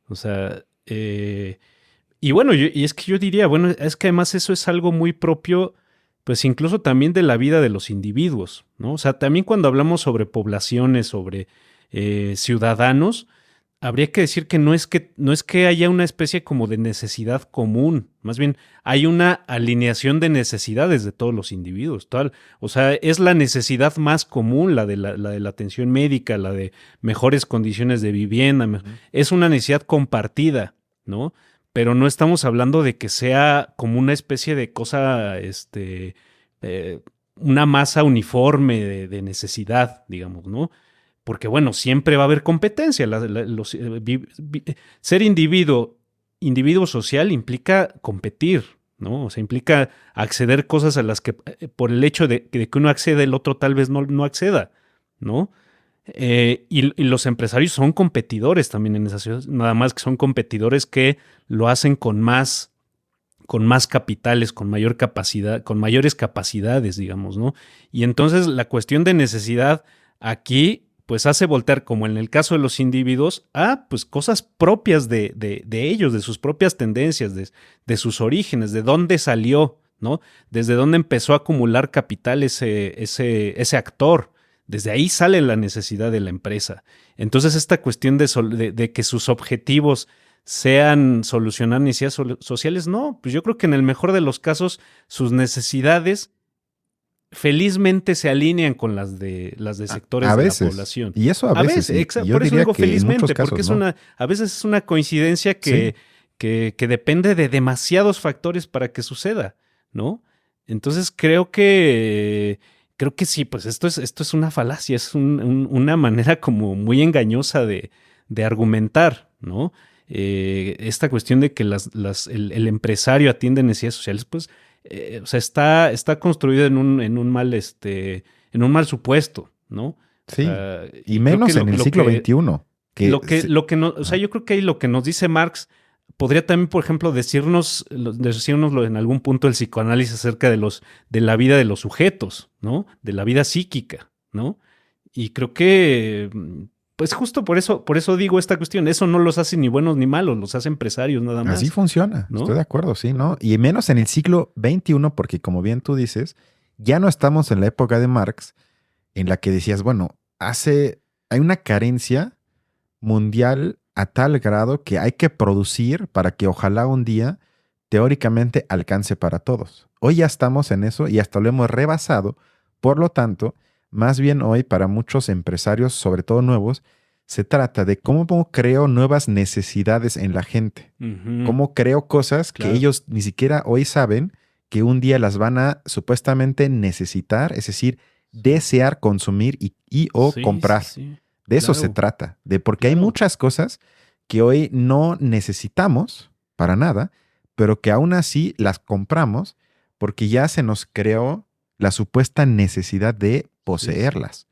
O sea, y bueno, y es que yo diría, bueno, es que además eso es algo muy propio, pues incluso también de la vida de los individuos, ¿no? O sea, también cuando hablamos sobre poblaciones, sobre ciudadanos, habría que decir que no es que haya una especie como de necesidad común, más bien hay una alineación de necesidades de todos los individuos. O sea, es la necesidad más común, la de la atención médica, la de mejores condiciones de vivienda. Es una necesidad compartida, ¿no? Pero no estamos hablando de que sea como una especie de cosa, una masa uniforme de necesidad, digamos, ¿no? Porque, bueno, siempre va a haber competencia. Ser individuo social implica competir, ¿no? O sea, implica acceder cosas a las que, por el hecho de que uno accede, el otro tal vez no acceda, ¿no? Y los empresarios son competidores también en esa ciudad, nada más que son competidores que lo hacen con más capitales, con mayor capacidad, con mayores capacidades, digamos, ¿no? Y entonces la cuestión de necesidad aquí pues hace voltear, como en el caso de los individuos, a pues cosas propias de ellos, de sus propias tendencias, de sus orígenes, de dónde salió, ¿no? Desde dónde empezó a acumular capital ese actor. Desde ahí sale la necesidad de la empresa. Entonces esta cuestión de que sus objetivos sean solucionar necesidades sociales, no, pues yo creo que en el mejor de los casos sus necesidades felizmente se alinean con las de sectores de la población. Y eso a veces. Por eso digo felizmente, casos, porque a veces es una coincidencia que depende de demasiados factores para que suceda, ¿no? Entonces creo que sí, pues esto es una falacia, es una manera como muy engañosa de argumentar, ¿no? Esta cuestión de que el empresario atiende necesidades sociales, pues o sea, está construido en un mal supuesto, ¿no? Sí, y menos en el siglo XXI. O sea, yo creo que ahí lo que nos dice Marx podría también, por ejemplo, decírnoslo en algún punto el psicoanálisis acerca de la vida de los sujetos, ¿no? De la vida psíquica, ¿no? Y creo que pues justo por eso digo esta cuestión. Eso no los hace ni buenos ni malos, los hace empresarios nada más. Así funciona, ¿no? Estoy de acuerdo, sí, ¿no? Y menos en el siglo XXI, porque como bien tú dices, ya no estamos en la época de Marx, en la que decías, bueno, hay una carencia mundial a tal grado que hay que producir para que ojalá un día teóricamente alcance para todos. Hoy ya estamos en eso y hasta lo hemos rebasado. Por lo tanto, más bien hoy para muchos empresarios, sobre todo nuevos, se trata de cómo creo nuevas necesidades en la gente. Cómo creo cosas que ellos ni siquiera hoy saben que un día las van a supuestamente necesitar, es decir, desear consumir y comprar. Sí. De eso se trata, porque hay muchas cosas que hoy no necesitamos para nada, pero que aún así las compramos porque ya se nos creó la supuesta necesidad de poseerlas.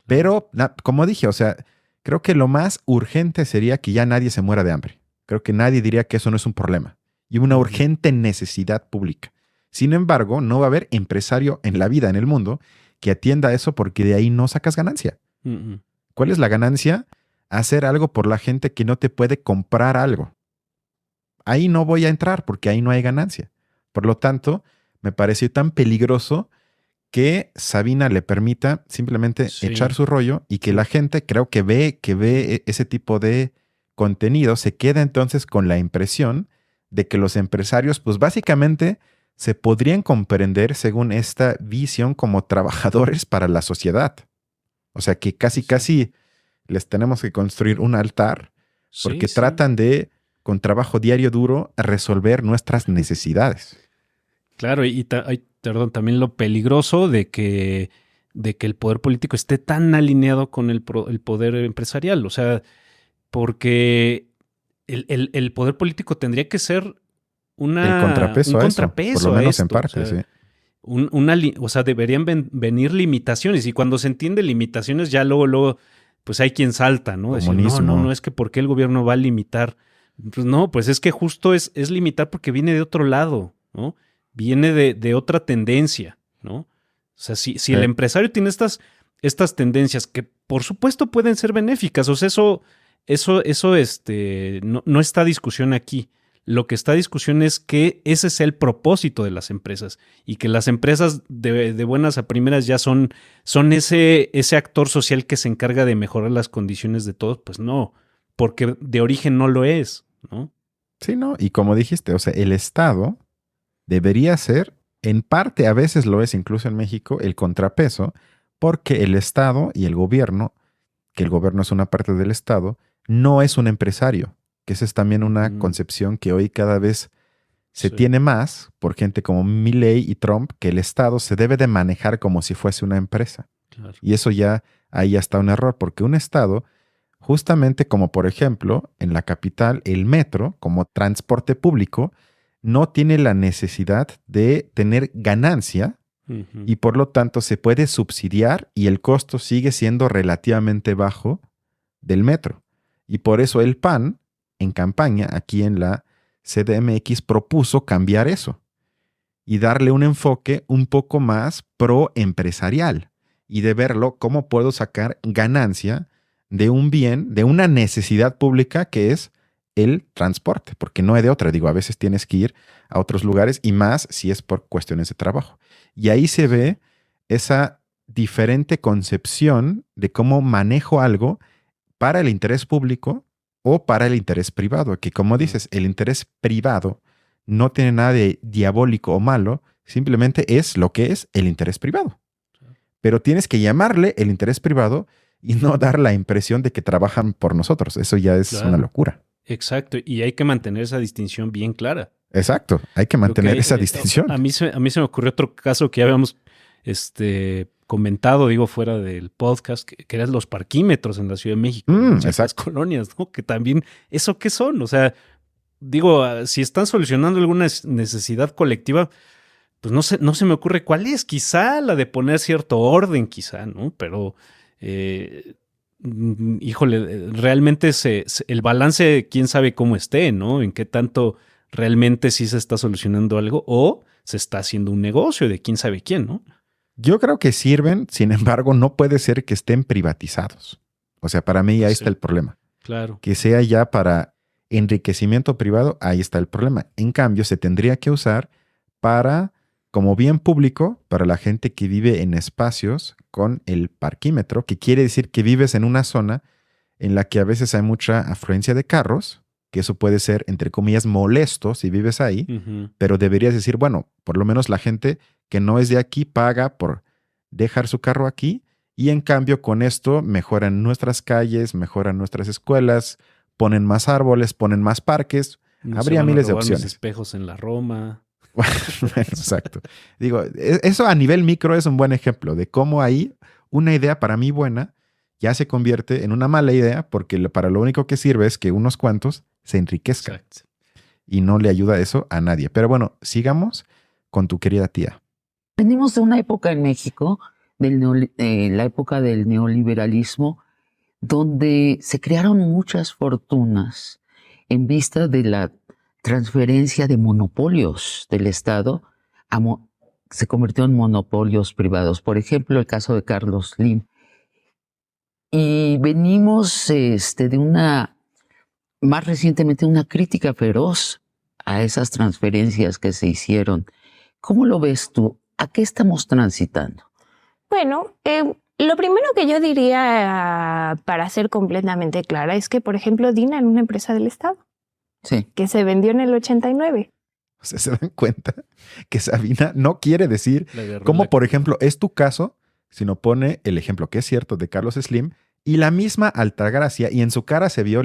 Pero, como dije, o sea, creo que lo más urgente sería que ya nadie se muera de hambre. Creo que nadie diría que eso no es un problema y una urgente necesidad pública. Sin embargo, no va a haber empresario en la vida, en el mundo, que atienda eso porque de ahí no sacas ganancia. ¿Cuál es la ganancia? Hacer algo por la gente que no te puede comprar algo. Ahí no voy a entrar porque ahí no hay ganancia. Por lo tanto, me pareció tan peligroso que Sabina le permita simplemente echar su rollo y que la gente creo que ve ese tipo de contenido, se queda entonces con la impresión de que los empresarios, pues básicamente se podrían comprender según esta visión como trabajadores para la sociedad. O sea que casi les tenemos que construir un altar porque tratan de, con trabajo diario duro, resolver nuestras necesidades. Claro, y también lo peligroso de que el poder político esté tan alineado con el poder empresarial. O sea, porque el poder político tendría que ser un contrapeso por lo menos en parte, o sea, o sea, deberían venir limitaciones, y cuando se entiende limitaciones, ya luego, pues hay quien salta, ¿no? Decir, no, es que ¿por qué el gobierno va a limitar? Pues no, pues es que justo es limitar porque viene de otro lado, ¿no? Viene de otra tendencia, ¿no? O sea, si el empresario tiene estas tendencias que por supuesto pueden ser benéficas, o sea, eso no está a discusión aquí. Lo que está a discusión es que ese es el propósito de las empresas y que las empresas de buenas a primeras ya son ese actor social que se encarga de mejorar las condiciones de todos. Pues no, porque de origen no lo es, ¿no? Sí, no, y como dijiste, o sea, el Estado debería ser, en parte a veces lo es incluso en México, el contrapeso, porque el Estado y el gobierno, que el gobierno es una parte del Estado, no es un empresario, que esa es también una concepción que hoy cada vez se tiene más por gente como Milei y Trump, que el Estado se debe de manejar como si fuese una empresa. Claro. Y eso ahí ya está un error, porque un Estado, justamente como por ejemplo en la capital, el metro como transporte público, no tiene la necesidad de tener ganancia y por lo tanto se puede subsidiar y el costo sigue siendo relativamente bajo del metro. Y por eso el PAN, en campaña, aquí en la CDMX, propuso cambiar eso y darle un enfoque un poco más pro-empresarial y de verlo cómo puedo sacar ganancia de un bien, de una necesidad pública que es el transporte, porque no hay de otra. Digo, a veces tienes que ir a otros lugares y más si es por cuestiones de trabajo. Y ahí se ve esa diferente concepción de cómo manejo algo para el interés público o para el interés privado, que como dices, el interés privado no tiene nada de diabólico o malo, simplemente es lo que es el interés privado. Pero tienes que llamarle el interés privado y no dar la impresión de que trabajan por nosotros. Eso ya es una locura. Exacto, y hay que mantener esa distinción bien clara. Exacto, hay que mantener esa distinción. A mí se me ocurrió otro caso que ya habíamos comentado, digo, fuera del podcast, que eran los parquímetros en la Ciudad de México, en ciertas colonias, ¿no? Que también, ¿eso qué son? O sea, digo, si están solucionando alguna necesidad colectiva, pues no se me ocurre cuál es. Quizá la de poner cierto orden, quizá, ¿no? Pero, híjole, realmente el balance, quién sabe cómo esté, ¿no? En qué tanto realmente sí se está solucionando algo o se está haciendo un negocio de quién sabe quién, ¿no? Yo creo que sirven, sin embargo, no puede ser que estén privatizados. O sea, para mí ahí está el problema. Claro. Que sea ya para enriquecimiento privado, ahí está el problema. En cambio, se tendría que usar para, como bien público, para la gente que vive en espacios con el parquímetro, que quiere decir que vives en una zona en la que a veces hay mucha afluencia de carros, que eso puede ser, entre comillas, molesto si vives ahí, pero deberías decir, bueno, por lo menos la gente que no es de aquí paga por dejar su carro aquí y en cambio con esto mejoran nuestras calles, mejoran nuestras escuelas, ponen más árboles, ponen más parques, habría miles de opciones. Espejos en la Roma. Bueno, exacto. Digo, eso a nivel micro es un buen ejemplo de cómo ahí una idea para mí buena ya se convierte en una mala idea porque para lo único que sirve es que unos cuantos se enriquezcan. Exacto. Y no le ayuda eso a nadie. Pero bueno, sigamos con tu querida tía. Venimos de una época en México la época del neoliberalismo, donde se crearon muchas fortunas en vista de la transferencia de monopolios del Estado se convirtió en monopolios privados. Por ejemplo, el caso de Carlos Slim. Y venimos más recientemente, una crítica feroz a esas transferencias que se hicieron. ¿Cómo lo ves tú? ¿A qué estamos transitando? Bueno, lo primero que yo diría, para ser completamente clara, es que, por ejemplo, Dina era una empresa del Estado. Sí. Que se vendió en el 89. O sea, ¿se dan cuenta que Sabina no quiere decir como, por ejemplo, es tu caso, sino pone el ejemplo que es cierto de Carlos Slim y la misma Altagracia, y en su cara se vio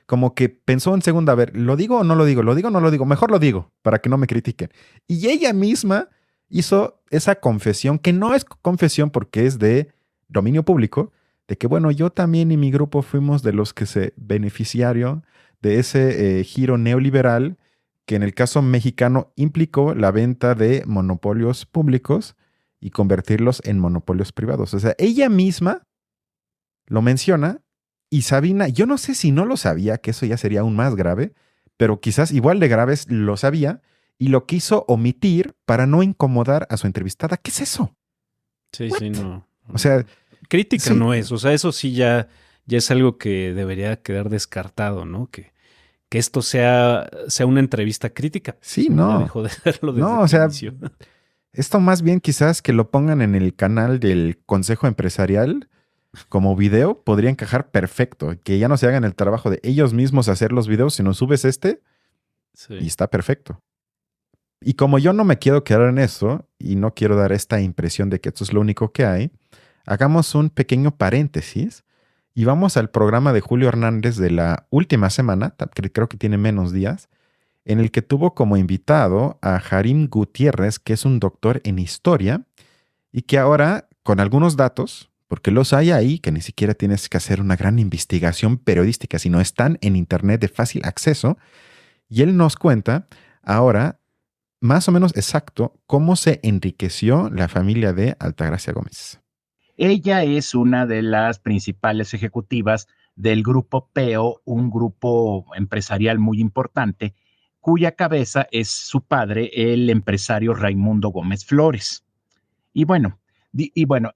como que pensó en segunda, a ver, ¿lo digo o no lo digo? ¿Lo digo o no lo digo? Mejor lo digo, para que no me critiquen. Y ella misma hizo esa confesión, que no es confesión porque es de dominio público, de que, bueno, yo también y mi grupo fuimos de los que se beneficiaron de ese giro neoliberal que en el caso mexicano implicó la venta de monopolios públicos y convertirlos en monopolios privados. O sea, ella misma lo menciona y Sabina, yo no sé si no lo sabía, que eso ya sería aún más grave, pero quizás igual de graves lo sabía y lo quiso omitir para no incomodar a su entrevistada. ¿Qué es eso? Sí, What? sí, no. O sea, crítica sí. no es. O sea, eso sí ya es algo que debería quedar descartado, ¿no? Que esto sea una entrevista crítica. Sí, Pues, no. dejó de serlo desde No, o el sea, inicio. esto más bien quizás que lo pongan en el canal del Consejo Empresarial como video podría encajar perfecto. Que ya no se hagan el trabajo de ellos mismos hacer los videos, sino subes Sí. y está perfecto. Y como yo no me quiero quedar en eso y no quiero dar esta impresión de que esto es lo único que hay, hagamos un pequeño paréntesis y vamos al programa de Julio Hernández de la última semana, que creo que tiene menos días, en el que tuvo como invitado a Harim Gutiérrez, que es un doctor en historia y que ahora, con algunos datos, porque los hay ahí, que ni siquiera tienes que hacer una gran investigación periodística, sino están en internet de fácil acceso, y él nos cuenta ahora más o menos exacto cómo se enriqueció la familia de Altagracia Gómez. Ella es una de las principales ejecutivas del Grupo PEO, un grupo empresarial muy importante, cuya cabeza es su padre, el empresario Raimundo Gómez Flores. Y bueno,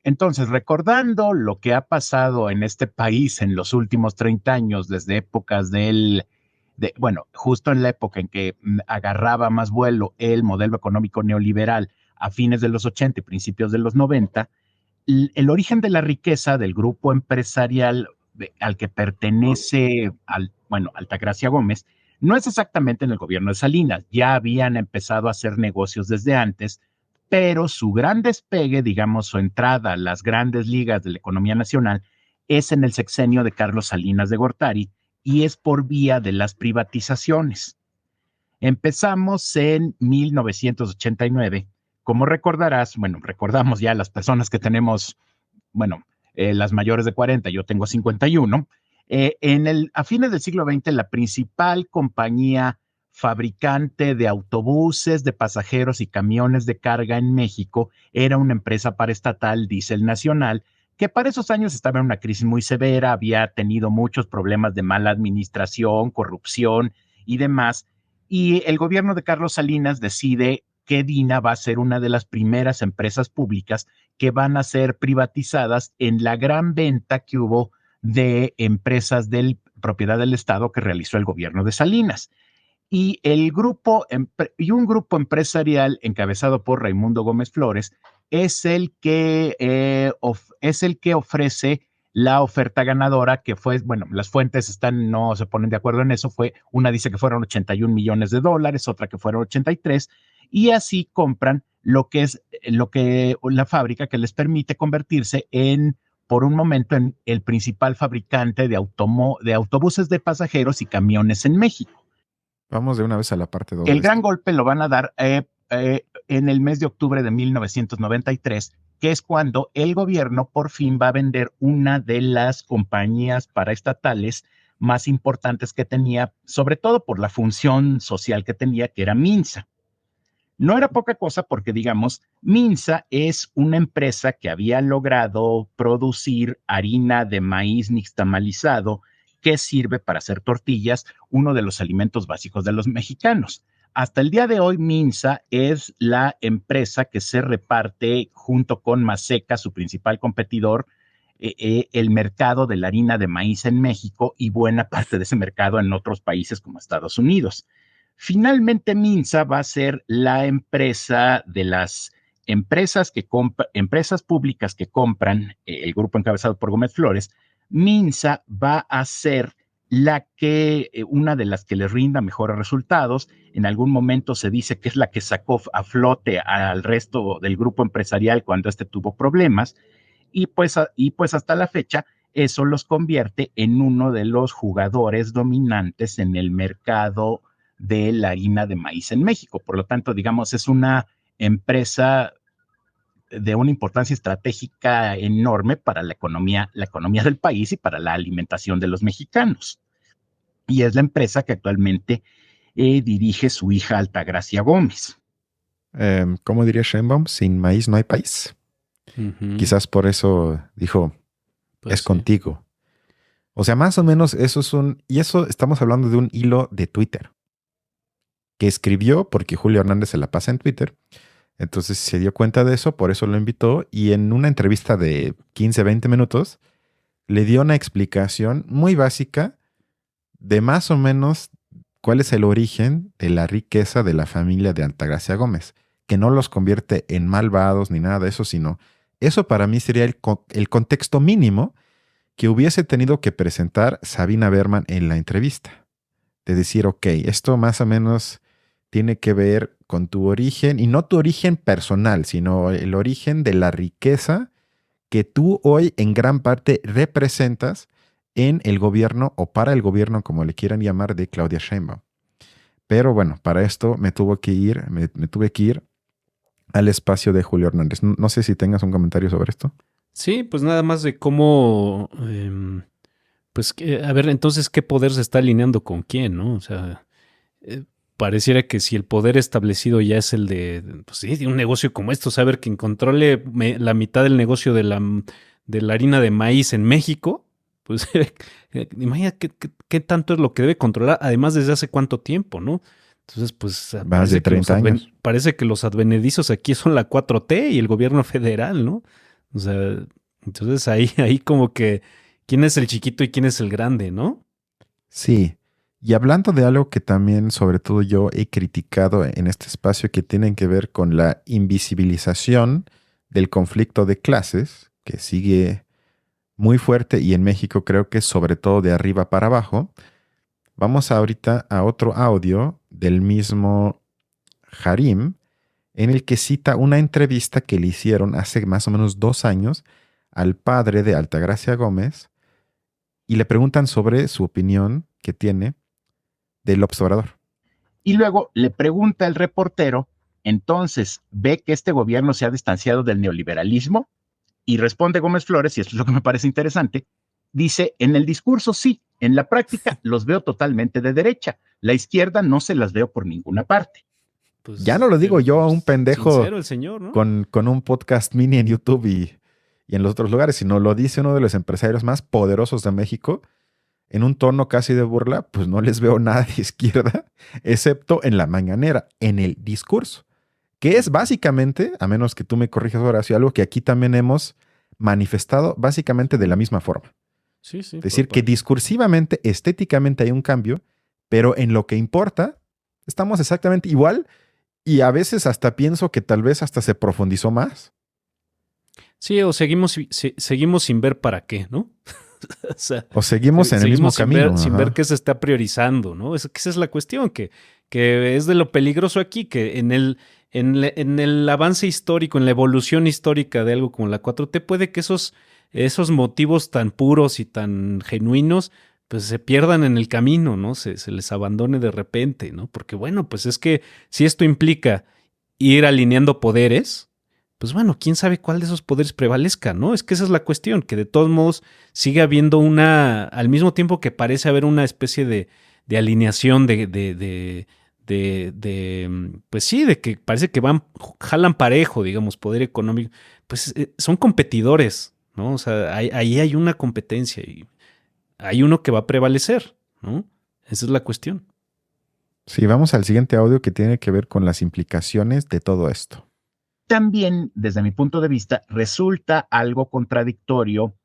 entonces, recordando lo que ha pasado en este país en los últimos 30 años, desde épocas justo en la época en que agarraba más vuelo el modelo económico neoliberal a fines de los 80 y principios de los 90, el origen de la riqueza del grupo empresarial al que pertenece Altagracia Gómez no es exactamente en el gobierno de Salinas. Ya habían empezado a hacer negocios desde antes, pero su gran despegue, digamos, su entrada a las grandes ligas de la economía nacional es en el sexenio de Carlos Salinas de Gortari y es por vía de las privatizaciones. Empezamos en 1989. Como recordarás, recordamos ya las personas que tenemos, las mayores de 40, yo tengo 51, a fines del siglo XX, la principal compañía fabricante de autobuses, de pasajeros y camiones de carga en México era una empresa paraestatal, Diesel Nacional, que para esos años estaba en una crisis muy severa, había tenido muchos problemas de mala administración, corrupción y demás, y el gobierno de Carlos Salinas decide que Dina va a ser una de las primeras empresas públicas que van a ser privatizadas en la gran venta que hubo de empresas de propiedad del Estado que realizó el gobierno de Salinas. Y un grupo empresarial encabezado por Raimundo Gómez Flores es el que ofrece la oferta ganadora, que fue, las fuentes no se ponen de acuerdo en eso, una dice que fueron 81 millones de dólares, otra que fueron 83, y así compran la fábrica que les permite convertirse por un momento, en el principal fabricante de autobuses de pasajeros y camiones en México. Vamos de una vez a la parte 2. El gran golpe lo van a dar en el mes de octubre de 1993, que es cuando el gobierno por fin va a vender una de las compañías paraestatales más importantes que tenía, sobre todo por la función social que tenía, que era Minsa. No era poca cosa porque, digamos, Minsa es una empresa que había logrado producir harina de maíz nixtamalizado que sirve para hacer tortillas, uno de los alimentos básicos de los mexicanos. Hasta el día de hoy, Minsa es la empresa que se reparte junto con Maseca, su principal competidor, el mercado de la harina de maíz en México y buena parte de ese mercado en otros países como Estados Unidos. Finalmente, Minsa va a ser la empresa de las empresas públicas que compran el grupo encabezado por Gómez Flores. Minsa va a ser una de las que les rinda mejores resultados. En algún momento se dice que es la que sacó a flote al resto del grupo empresarial cuando este tuvo problemas. Y pues hasta la fecha, eso los convierte en uno de los jugadores dominantes en el mercado de la harina de maíz en México. Por lo tanto, digamos, es una empresa de una importancia estratégica enorme para la economía del país y para la alimentación de los mexicanos. Y es la empresa que actualmente dirige su hija Altagracia Gómez. ¿Cómo diría Sheinbaum? Sin maíz no hay país. Quizás por eso dijo, pues es contigo. O sea, más o menos eso es y eso estamos hablando de un hilo de Twitter que escribió porque Julio Hernández se la pasa en Twitter. Entonces se dio cuenta de eso, por eso lo invitó y en una entrevista de 15, 20 minutos le dio una explicación muy básica de más o menos cuál es el origen de la riqueza de la familia de Altagracia Gómez, que no los convierte en malvados ni nada de eso, sino eso para mí sería el contexto mínimo que hubiese tenido que presentar Sabina Berman en la entrevista. De decir, ok, esto más o menos tiene que ver con tu origen, y no tu origen personal, sino el origen de la riqueza que tú hoy en gran parte representas en el gobierno o para el gobierno, como le quieran llamar, de Claudia Sheinbaum. Pero bueno, para esto me tuve que ir al espacio de Julio Hernández. No sé si tengas un comentario sobre esto. Sí, pues nada más de cómo, pues a ver, entonces, ¿qué poder se está alineando con quién, no? O sea, pareciera que si el poder establecido ya es el pues sí, de un negocio como esto, saber quien controle la mitad del negocio de la harina de maíz en México, pues imagínate qué tanto es lo que debe controlar, además desde hace cuánto tiempo, ¿no? Entonces, pues más de 30 años. Parece que los advenedizos aquí son la 4T y el gobierno federal, ¿no? O sea, entonces ahí como que quién es el chiquito y quién es el grande, ¿no? Sí. Y hablando de algo que también, sobre todo yo he criticado en este espacio, que tienen que ver con la invisibilización del conflicto de clases, que sigue muy fuerte y en México creo que sobre todo de arriba para abajo. Vamos ahorita a otro audio del mismo Harim, en el que cita una entrevista que le hicieron hace más o menos 2 años al padre de Altagracia Gómez y le preguntan sobre su opinión que tiene del observador. Y luego le pregunta el reportero, entonces, ¿ve que este gobierno se ha distanciado del neoliberalismo? Y responde Gómez Flores, y esto es lo que me parece interesante, dice, en el discurso sí, en la práctica los veo totalmente de derecha. La izquierda no se las veo por ninguna parte. Pues, ya no lo digo yo a un pendejo sincero el señor, ¿no? con un podcast mini en YouTube y en los otros lugares, sino lo dice uno de los empresarios más poderosos de México en un tono casi de burla. Pues no les veo nada de izquierda, excepto en la mañanera, en el discurso, que es básicamente, a menos que tú me corrijas, Horacio, algo que aquí también hemos manifestado básicamente de la misma forma. Sí, sí. Es decir, que discursivamente, estéticamente hay un cambio, pero en lo que importa, estamos exactamente igual y a veces hasta pienso que tal vez hasta se profundizó más. Sí, o seguimos sin ver para qué, ¿no? O seguimos en el mismo camino. Sin ver qué se está priorizando, ¿no? Esa es la cuestión, que es de lo peligroso aquí, que en el avance histórico, en la evolución histórica de algo como la 4T, puede que esos motivos tan puros y tan genuinos, pues se pierdan en el camino, ¿no? Se les abandone de repente, ¿no? Porque bueno, pues es que si esto implica ir alineando poderes, pues bueno, quién sabe cuál de esos poderes prevalezca, ¿no? Es que esa es la cuestión, que de todos modos sigue habiendo al mismo tiempo que parece haber una especie de alineación de pues sí, de que parece que jalan parejo, digamos, poder económico, pues son competidores, ¿no? O sea, ahí hay una competencia y hay uno que va a prevalecer, ¿no? Esa es la cuestión. Sí, vamos al siguiente audio que tiene que ver con las implicaciones de todo esto. También, desde mi punto de vista, resulta algo contradictorio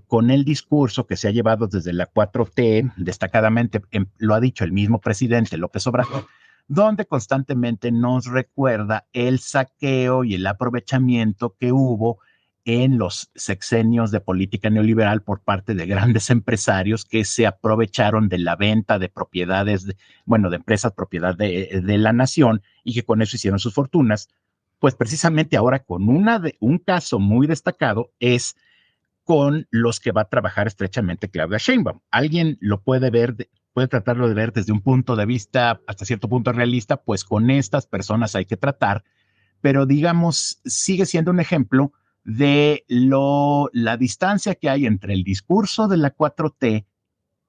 con el discurso que se ha llevado desde la 4T, destacadamente lo ha dicho el mismo presidente López Obrador, donde constantemente nos recuerda el saqueo y el aprovechamiento que hubo en los sexenios de política neoliberal por parte de grandes empresarios que se aprovecharon de la venta de propiedades, de empresas propiedad de la nación y que con eso hicieron sus fortunas. Pues precisamente ahora con un caso muy destacado es con los que va a trabajar estrechamente Claudia Sheinbaum. Alguien lo puede ver, puede tratarlo de ver desde un punto de vista hasta cierto punto realista, pues con estas personas hay que tratar, pero digamos, sigue siendo un ejemplo de la distancia que hay entre el discurso de la 4T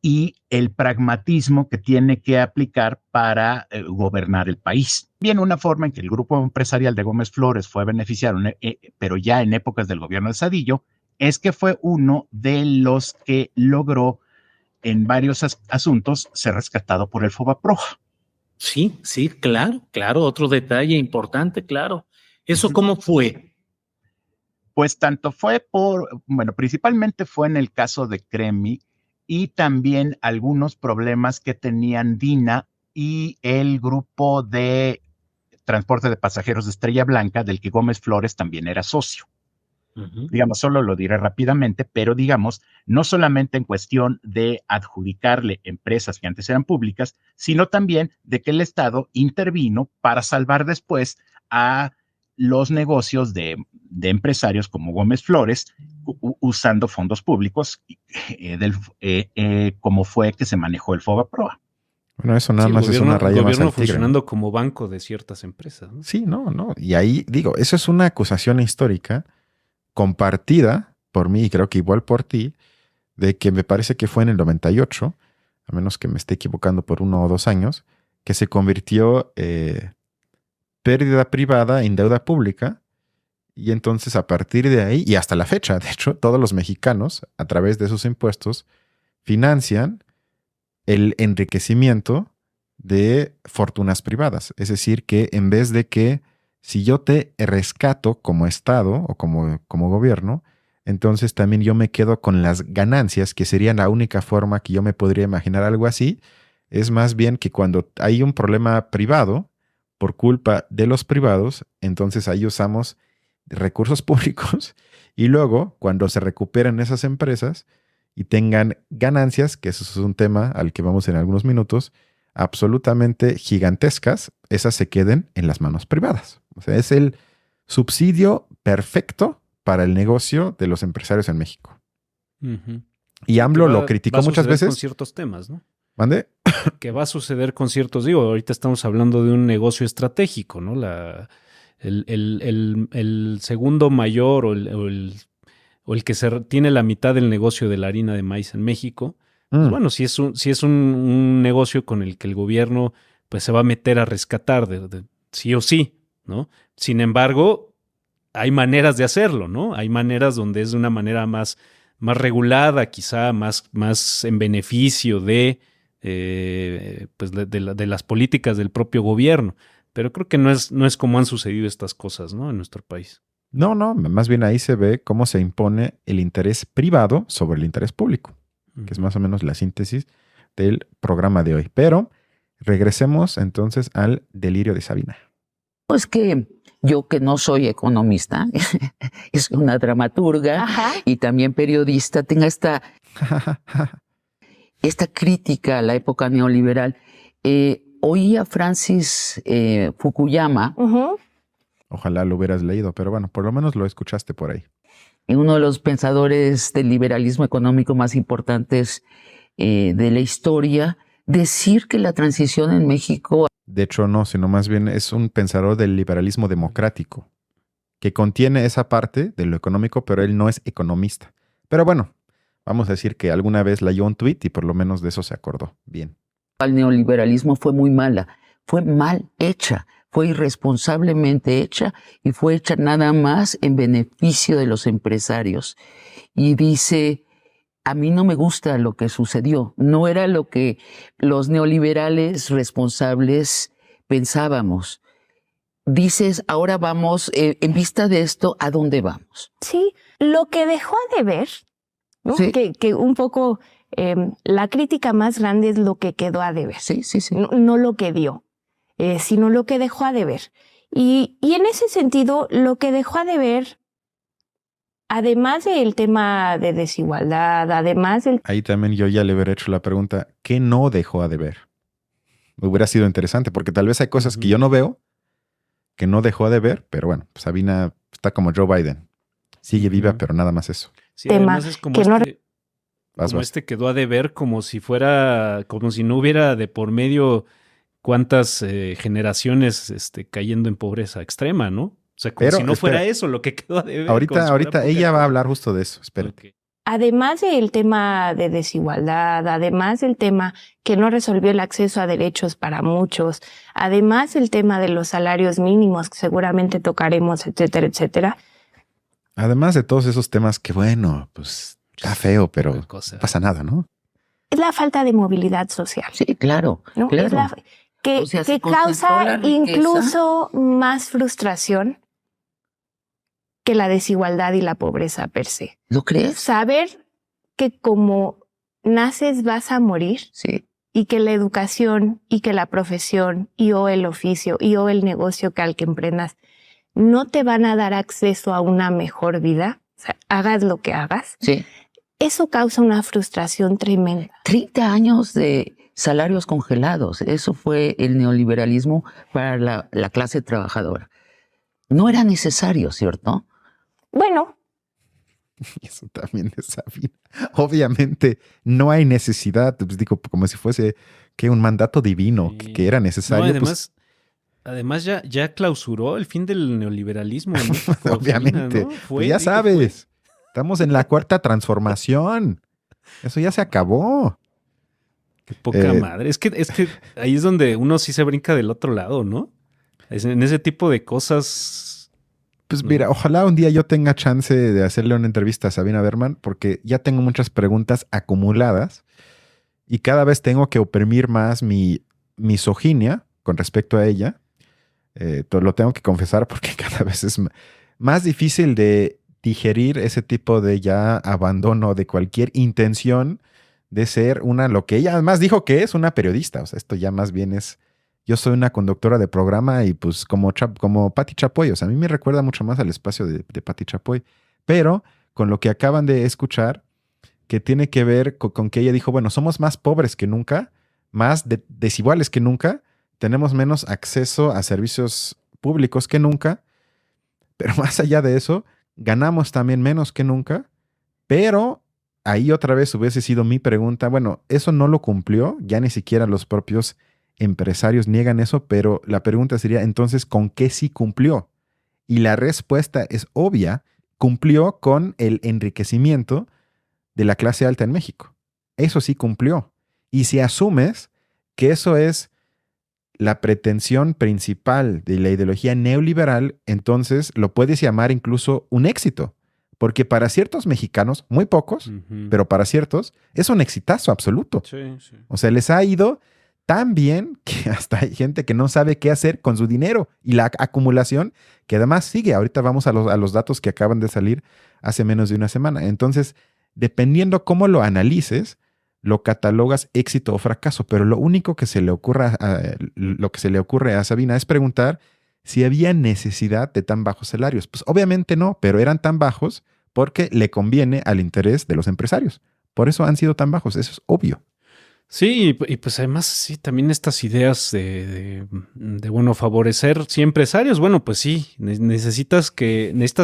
y el pragmatismo que tiene que aplicar para gobernar el país. Bien, una forma en que el grupo empresarial de Gómez Flores fue beneficiado, pero ya en épocas del gobierno de Zedillo, es que fue uno de los que logró en varios asuntos ser rescatado por el Fobaproa. Sí, claro, otro detalle importante, claro. ¿Eso cómo fue? Pues tanto fue principalmente fue en el caso de Cremi, y también algunos problemas que tenían Dina y el grupo de transporte de pasajeros de Estrella Blanca, del que Gómez Flores también era socio. Digamos, solo lo diré rápidamente, pero digamos, no solamente en cuestión de adjudicarle empresas que antes eran públicas, sino también de que el Estado intervino para salvar después a los negocios de empresarios como Gómez Flores, usando fondos públicos, como fue que se manejó el Fobaproa. Bueno, eso nada más es una raya más al tigre. El gobierno funcionando como banco de ciertas empresas, ¿no? Sí, no. Y ahí digo, eso es una acusación histórica compartida por mí y creo que igual por ti, de que me parece que fue en el 98, a menos que me esté equivocando por 1 o 2 años, que se convirtió pérdida privada en deuda pública. Y entonces a partir de ahí, y hasta la fecha, de hecho, todos los mexicanos, a través de sus impuestos, financian el enriquecimiento de fortunas privadas. Es decir, que en vez de que si yo te rescato como Estado o como gobierno, entonces también yo me quedo con las ganancias, que sería la única forma que yo me podría imaginar algo así. Es más bien que cuando hay un problema privado, por culpa de los privados, entonces ahí usamos recursos públicos y luego cuando se recuperen esas empresas y tengan ganancias, que eso es un tema al que vamos en algunos minutos, absolutamente gigantescas, esas se queden en las manos privadas. O sea, es el subsidio perfecto para el negocio de los empresarios en México. Y AMLO lo criticó muchas veces. Con ciertos temas, ¿no? ¿Mande? Que va a suceder con ciertos, ahorita estamos hablando de un negocio estratégico, ¿no? El segundo mayor o el que tiene la mitad del negocio de la harina de maíz en México, pues bueno, si es un negocio con el que el gobierno pues se va a meter a rescatar sí o sí, ¿no? Sin embargo, hay maneras de hacerlo, ¿no? Hay maneras donde es de una manera más regulada, quizá más en beneficio de las políticas del propio gobierno. Pero creo que no es como han sucedido estas cosas, ¿no? En nuestro país. No, más bien ahí se ve cómo se impone el interés privado sobre el interés público, que es más o menos la síntesis del programa de hoy. Pero regresemos entonces al delirio de Sabina. Pues que yo, que no soy economista, es una dramaturga y también periodista, tenga esta crítica a la época neoliberal. Oí a Francis Fukuyama. Ojalá lo hubieras leído, pero bueno, por lo menos lo escuchaste por ahí. Uno de los pensadores del liberalismo económico más importantes de la historia, decir que la transición en México... De hecho, no, sino más bien es un pensador del liberalismo democrático, que contiene esa parte de lo económico, pero él no es economista. Pero bueno, vamos a decir que alguna vez leyó un tuit y por lo menos de eso se acordó. Bien. El neoliberalismo fue muy mala. fue mal hecha, fue irresponsablemente hecha y fue hecha nada más en beneficio de los empresarios. Y dice, a mí no me gusta lo que sucedió, no era lo que los neoliberales responsables pensábamos. Dices, ahora vamos, en vista de esto, ¿a dónde vamos? Sí, lo que dejó de ver, ¿no? Sí. Que un poco la crítica más grande es lo que quedó a deber. Sí. No lo que dio, sino lo que dejó a deber. Y en ese sentido, lo que dejó a deber, además del tema de desigualdad, además del... Ahí también yo ya le hubiera hecho la pregunta, ¿qué no dejó a deber? Hubiera sido interesante, porque tal vez hay cosas que yo no veo, que no dejó a deber, pero bueno, Sabina está como Joe Biden. Sigue viva, pero nada más eso. Sí, tema además es como que no- este quedó a deber como si fuera, como si no hubiera de por medio cuántas generaciones cayendo en pobreza extrema, ¿no? O sea, como Pero, si no espera, fuera eso lo que quedó a deber. como Ahorita, si fuera ahorita poca ella va a cosa. hablar justo de eso, espérate. Ok. Además del tema de desigualdad, además del tema que no resolvió el acceso a derechos para muchos, además del tema de los salarios mínimos que seguramente tocaremos, etcétera, etcétera. Además de todos esos temas que, bueno, pues está feo, pero Poca no cosa. pasa nada, ¿no? Es la falta de movilidad social, Sí, claro, ¿no? claro. Es la, que O sea, se que concentró causa la riqueza. incluso más frustración que la desigualdad y la pobreza per se. ¿Lo crees? Saber que como naces vas a morir Sí. y que la educación y que la profesión y o el oficio y o el negocio que al que emprendas no te van a dar acceso a una mejor vida, o sea, hagas lo que hagas, Sí. eso causa una frustración tremenda. 30 años de salarios congelados. Eso fue el neoliberalismo para la clase trabajadora. No era necesario, ¿cierto? Bueno, Eso también es Sabina. Obviamente no hay necesidad, pues digo, como si fuese que un mandato divino, Sí. que era necesario. No, pues, además ya clausuró el fin del neoliberalismo en México. obviamente. Sabina, ¿no? Pues ya sabes, estamos en la cuarta transformación. Eso ya se acabó. Qué poca Eh, madre. Es que ahí es donde uno sí se brinca del otro lado, ¿no? En ese tipo de cosas. Pues No. mira, ojalá un día yo tenga chance de hacerle una entrevista a Sabina Berman, porque ya tengo muchas preguntas acumuladas y cada vez tengo que oprimir más mi misoginia con respecto a ella. Lo tengo que confesar porque cada vez es más difícil de digerir ese tipo de ya abandono de cualquier intención de ser lo que ella además dijo que es una periodista. O sea, esto ya más bien es, yo soy una conductora de programa y pues como Pati Chapoy. O sea, a mí me recuerda mucho más al espacio de Pati Chapoy. Pero con lo que acaban de escuchar, que tiene que ver con que ella dijo, bueno, somos más pobres que nunca, más desiguales que nunca, tenemos menos acceso a servicios públicos que nunca, pero más allá de eso, ganamos también menos que nunca, pero ahí otra vez hubiese sido mi pregunta, bueno, eso no lo cumplió, ya ni siquiera los propios empresarios niegan eso, pero la pregunta sería, entonces, ¿con qué sí cumplió? Y la respuesta es obvia, cumplió con el enriquecimiento de la clase alta en México. Eso sí cumplió. Y si asumes que eso es la pretensión principal de la ideología neoliberal, entonces lo puedes llamar incluso un éxito. Porque para ciertos mexicanos, muy pocos, pero para ciertos, es un exitazo absoluto. Sí, sí. O sea, les ha ido tan bien que hasta hay gente que no sabe qué hacer con su dinero y la acumulación que además sigue. Ahorita vamos a los datos que acaban de salir hace menos de una semana. Entonces, dependiendo cómo lo analices, lo catalogas éxito o fracaso, pero lo único que se le ocurre a Sabina es preguntar si había necesidad de tan bajos salarios. Pues obviamente no, pero eran tan bajos porque le conviene al interés de los empresarios. Por eso han sido tan bajos, eso es obvio. Sí, y pues además sí, también estas ideas de bueno, favorecer sí empresarios, bueno, pues sí, necesitas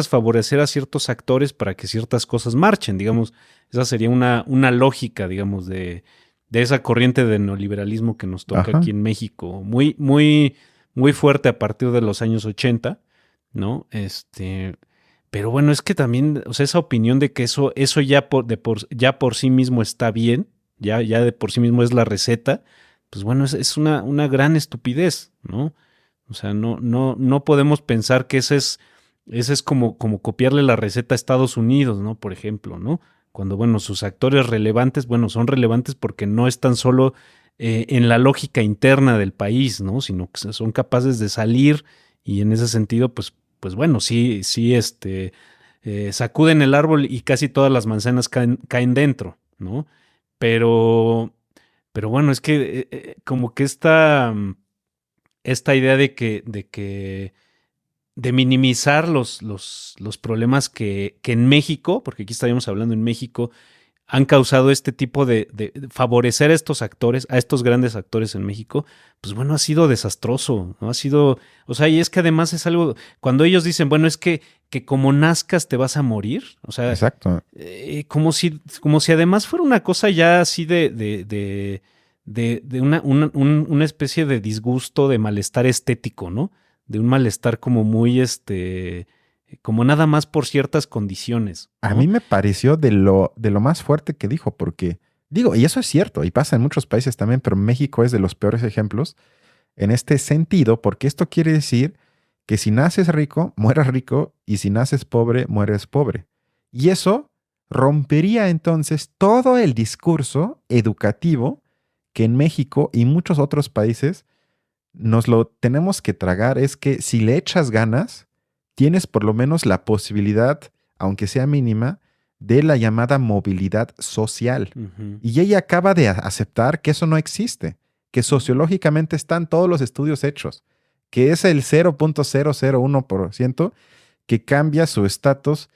favorecer a ciertos actores para que ciertas cosas marchen, digamos, esa sería una lógica, digamos, de esa corriente de neoliberalismo que nos toca Ajá. aquí en México, muy, muy, muy fuerte a partir de los años 80, ¿no? Pero bueno, es que también, o sea, esa opinión de que eso ya por sí mismo está bien, ya de por sí mismo es la receta, pues bueno, es una gran estupidez, ¿no? O sea, no podemos pensar que ese es como copiarle la receta a Estados Unidos, ¿no? Por ejemplo, ¿no? Cuando, bueno, sus actores relevantes, bueno, son relevantes porque no están solo en la lógica interna del país, ¿no? Sino que son capaces de salir y en ese sentido, pues bueno, sí, sacuden el árbol y casi todas las manzanas caen dentro, ¿no? Pero bueno, es que como que esta idea de minimizar los problemas que en México, porque aquí estaríamos hablando en México, han causado este tipo de favorecer a estos actores, a estos grandes actores en México, pues bueno, ha sido desastroso, ¿no? Ha sido, o sea, y es que además es algo, cuando ellos dicen, bueno, es que como nazcas te vas a morir, o sea, Exacto. como si además fuera una cosa ya así de una especie de disgusto, de malestar estético, ¿no? De un malestar como muy, como nada más por ciertas condiciones, ¿no? A mí me pareció de lo más fuerte que dijo, porque digo, y eso es cierto, y pasa en muchos países también, pero México es de los peores ejemplos en este sentido, porque esto quiere decir que si naces rico, mueres rico, y si naces pobre, mueres pobre. Y eso rompería entonces todo el discurso educativo que en México y muchos otros países nos lo tenemos que tragar, es que si le echas ganas, tienes por lo menos la posibilidad, aunque sea mínima, de la llamada movilidad social. Ujú. Y ella acaba de aceptar que eso no existe, que sociológicamente están todos los estudios hechos, que es el 0.001% que cambia su estatus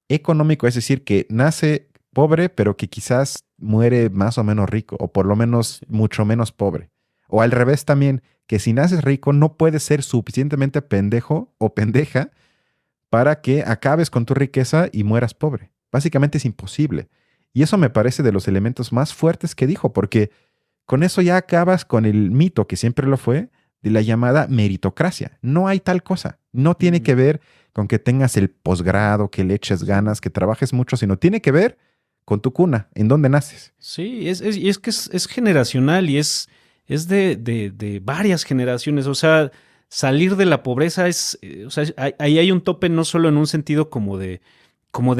económico, es decir, que nace pobre, pero que quizás muere más o menos rico, o por lo menos mucho menos pobre. O al revés también, que si naces rico no puedes ser suficientemente pendejo o pendeja para que acabes con tu riqueza y mueras pobre. Básicamente es imposible. Y eso me parece de los elementos más fuertes que dijo, porque con eso ya acabas con el mito, que siempre lo fue, de la llamada meritocracia. No hay tal cosa. No tiene que ver con que tengas el posgrado, que le eches ganas, que trabajes mucho, sino tiene que ver con tu cuna, en dónde naces. Sí, y es que es generacional y es de varias generaciones. O sea, salir de la pobreza o sea, ahí hay un tope no solo en un sentido como de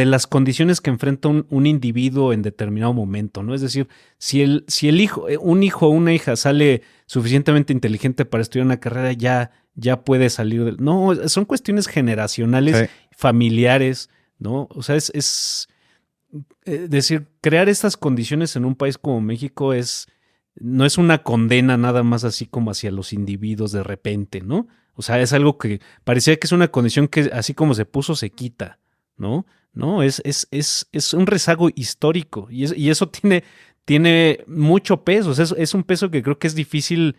las condiciones que enfrenta un individuo en determinado momento, ¿no? Es decir, si el hijo, un hijo o una hija sale suficientemente inteligente para estudiar una carrera, ya puede salir del. No, son cuestiones generacionales, Sí. familiares, ¿no? O sea, decir, crear estas condiciones en un país como México no es una condena nada más así como hacia los individuos de repente, ¿no? O sea, es algo que parecía que es una condición que así como se puso, se quita, ¿no? No, es un rezago histórico y eso tiene mucho peso. O sea, es un peso que creo que es difícil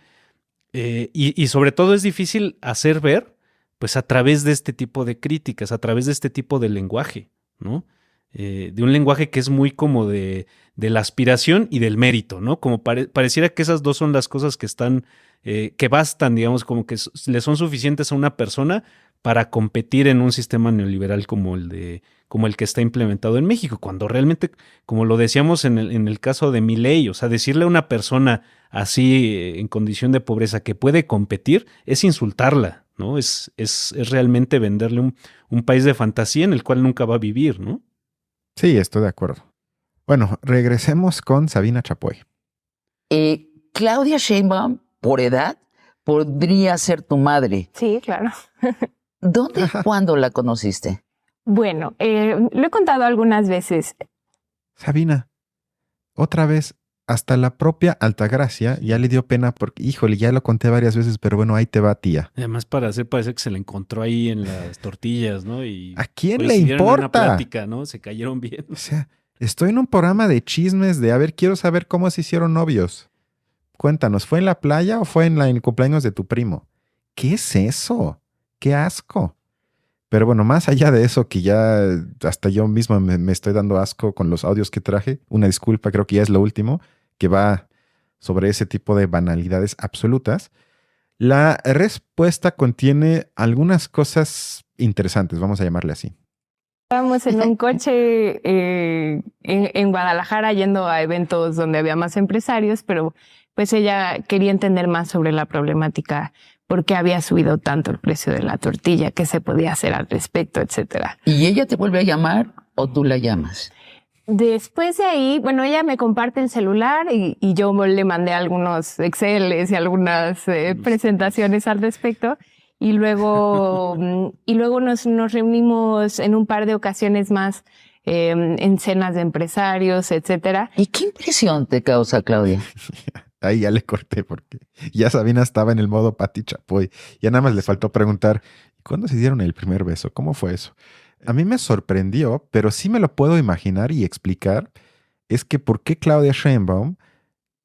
y sobre todo es difícil hacer ver, pues a través de este tipo de críticas, a través de este tipo de lenguaje, ¿no? De un lenguaje que es muy como de la aspiración y del mérito, ¿no? Como pareciera que esas dos son las cosas que están, que bastan, digamos, como que le son suficientes a una persona para competir en un sistema neoliberal como el que está implementado en México, cuando realmente, como lo decíamos en el caso de Milei, o sea, decirle a una persona así en condición de pobreza que puede competir es insultarla, ¿no? Es realmente venderle un país de fantasía en el cual nunca va a vivir, ¿no? Sí, estoy de acuerdo. Bueno, regresemos con Sabina Chapoy. Claudia Sheinbaum, por edad, podría ser tu madre. Sí, claro. ¿Dónde y cuándo la conociste? Bueno, lo he contado algunas veces. Sabina, otra vez, hasta la propia Altagracia ya le dio pena porque, híjole, ya lo conté varias veces, pero bueno, ahí te va, tía. Además, parece que se le encontró ahí en las tortillas, ¿no? Y ¿A quién le coincidieron en una importa? plática, ¿no? Se cayeron bien. O sea, estoy en un programa de chismes de, a ver, quiero saber cómo se hicieron novios. Cuéntanos, ¿fue en la playa o fue en el cumpleaños de tu primo? ¿Qué es eso? ¡Qué asco! Pero bueno, más allá de eso, que ya hasta yo mismo me estoy dando asco con los audios que traje, una disculpa, creo que ya es lo último, que va sobre ese tipo de banalidades absolutas. La respuesta contiene algunas cosas interesantes, vamos a llamarle así. Estábamos en un coche en Guadalajara yendo a eventos donde había más empresarios, pero pues ella quería entender más sobre la problemática, por qué había subido tanto el precio de la tortilla, qué se podía hacer al respecto, etcétera. ¿Y ella te vuelve a llamar o tú la llamas? Después de ahí, bueno, ella me comparte el celular y yo le mandé algunos Exceles y algunas presentaciones al respecto. Y luego nos reunimos en un par de ocasiones más en cenas de empresarios, etcétera. ¿Y qué impresión te causa, Claudia? Ahí ya le corté porque ya Sabina estaba en el modo Pati Chapoy. Ya nada más le faltó preguntar, ¿cuándo se dieron el primer beso? ¿Cómo fue eso? A mí me sorprendió, pero sí me lo puedo imaginar y explicar, es que por qué Claudia Sheinbaum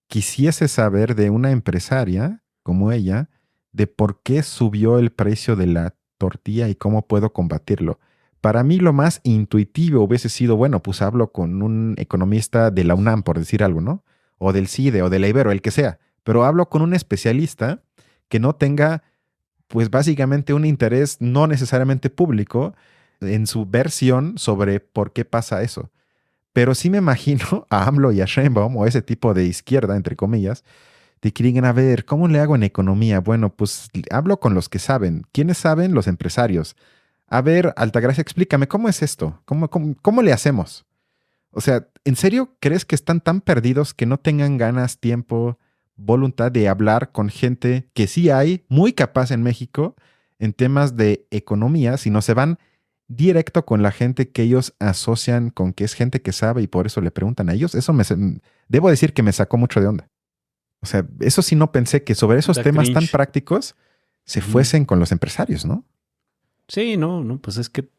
quisiese saber de una empresaria como ella, de por qué subió el precio de la tortilla y cómo puedo combatirlo. Para mí lo más intuitivo hubiese sido, bueno, pues hablo con un economista de la UNAM, por decir algo, ¿no? O del CIDE o de la Ibero, el que sea. Pero hablo con un especialista que no tenga, pues básicamente un interés no necesariamente público en su versión sobre por qué pasa eso. Pero sí me imagino a AMLO y a Sheinbaum, o ese tipo de izquierda, entre comillas, de que digan, a ver, ¿cómo le hago en economía? Bueno, pues hablo con los que saben. ¿Quiénes saben? Los empresarios. A ver, Altagracia, explícame, ¿cómo es esto? ¿Cómo le hacemos? O sea, ¿en serio crees que están tan perdidos que no tengan ganas, tiempo, voluntad de hablar con gente que sí hay, muy capaz en México, en temas de economía, si no se van directo con la gente que ellos asocian con que es gente que sabe y por eso le preguntan a ellos? Eso debo decir que me sacó mucho de onda. O sea, eso sí no pensé que sobre esos temas tan prácticos se fuesen con los empresarios, ¿no? Sí, no, pues es que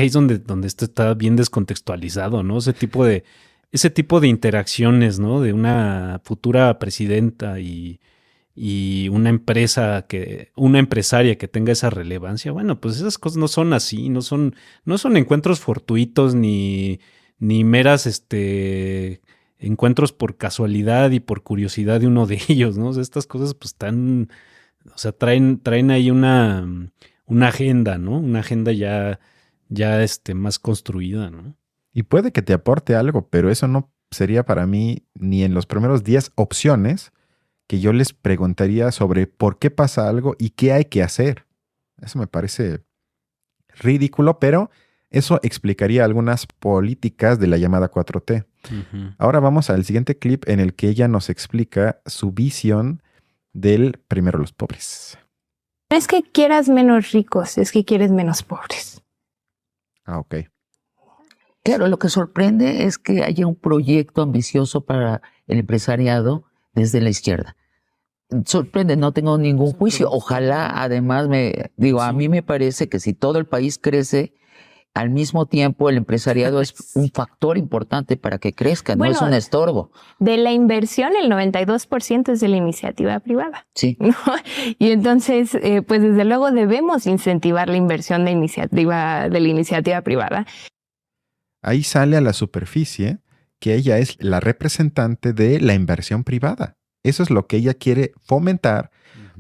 ahí es donde esto está bien descontextualizado, ¿no? Ese tipo de interacciones, ¿no? De una futura presidenta y una empresaria que tenga esa relevancia. Bueno, pues esas cosas no son así, no son encuentros fortuitos ni meras encuentros por casualidad y por curiosidad de uno de ellos, ¿no? O sea, estas cosas pues están, o sea, traen ahí una agenda, ¿no? Una agenda ya más construida, ¿no? Y puede que te aporte algo, pero eso no sería para mí ni en los primeros 10 opciones que yo les preguntaría sobre por qué pasa algo y qué hay que hacer. Eso me parece ridículo, pero eso explicaría algunas políticas de la llamada 4T. Uh-huh. Ahora vamos al siguiente clip en el que ella nos explica su visión del primero los pobres. No es que quieras menos ricos, es que quieres menos pobres. Ah, ok. Claro, lo que sorprende es que haya un proyecto ambicioso para el empresariado desde la izquierda. Sorprende, no tengo ningún juicio. Ojalá, además, a mí me parece que si todo el país crece, al mismo tiempo el empresariado es un factor importante para que crezca, no es un estorbo. De la inversión, el 92% es de la iniciativa privada. Sí. ¿No? Y entonces, pues desde luego debemos incentivar la inversión de la iniciativa privada. Ahí sale a la superficie que ella es la representante de la inversión privada. Eso es lo que ella quiere fomentar,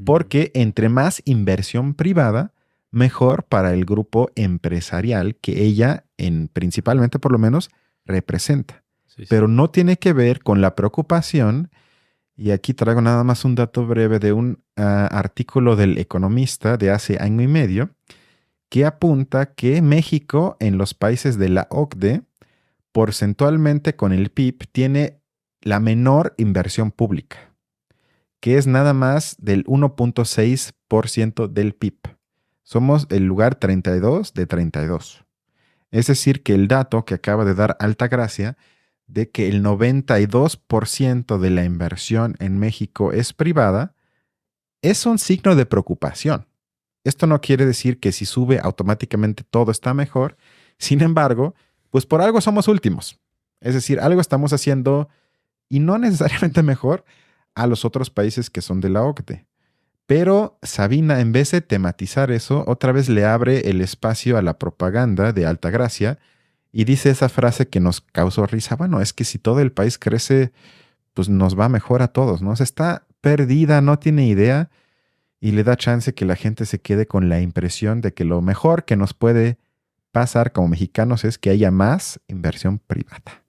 porque entre más inversión privada, mejor para el grupo empresarial que ella, principalmente por lo menos, representa. Sí. Pero no tiene que ver con la preocupación, y aquí traigo nada más un dato breve de un artículo del Economista de hace año y medio, que apunta que México en los países de la OCDE, porcentualmente con el PIB, tiene la menor inversión pública, que es nada más del 1.6% del PIB. Somos el lugar 32 de 32. Es decir, que el dato que acaba de dar Altagracia de que el 92% de la inversión en México es privada, es un signo de preocupación. Esto no quiere decir que si sube automáticamente todo está mejor. Sin embargo, pues por algo somos últimos. Es decir, algo estamos haciendo y no necesariamente mejor a los otros países que son de la OCDE. Pero Sabina, en vez de tematizar eso, otra vez le abre el espacio a la propaganda de Altagracia y dice esa frase que nos causó risa. Bueno, es que si todo el país crece, pues nos va mejor a todos, ¿no? O sea, está perdida, no tiene idea y le da chance que la gente se quede con la impresión de que lo mejor que nos puede pasar como mexicanos es que haya más inversión privada.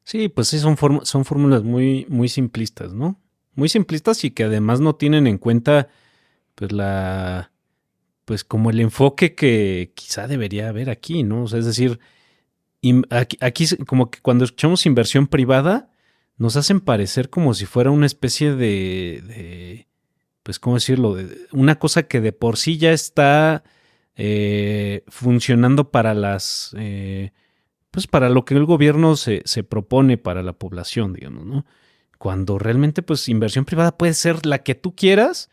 Sí, pues sí, son fórmulas muy, muy simplistas, ¿no? muy simplistas y que además no tienen en cuenta pues pues como el enfoque que quizá debería haber aquí, ¿no? O sea, es decir, aquí como que cuando escuchamos inversión privada nos hacen parecer como si fuera una especie de pues, ¿cómo decirlo? Una cosa que de por sí ya está funcionando para pues para lo que el gobierno se propone para la población, digamos, ¿no? Cuando realmente, pues, inversión privada puede ser la que tú quieras,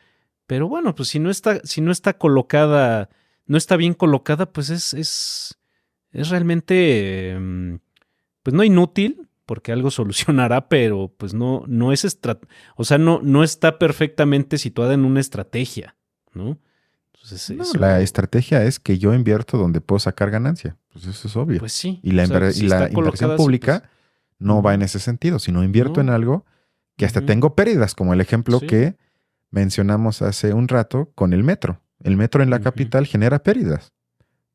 pero bueno, pues si no está colocada, no está bien colocada, pues es realmente, pues no inútil, porque algo solucionará, pero pues no es o sea, no está perfectamente situada en una estrategia, ¿no? Entonces, No, la estrategia es que yo invierto donde puedo sacar ganancia. Pues eso es obvio. Pues sí. Y la, o sea, si está inversión colocada así, pública pues, no va en ese sentido, sino invierto en No. algo que hasta tengo pérdidas, como el ejemplo Sí. que mencionamos hace un rato con el metro. El metro en la capital genera pérdidas,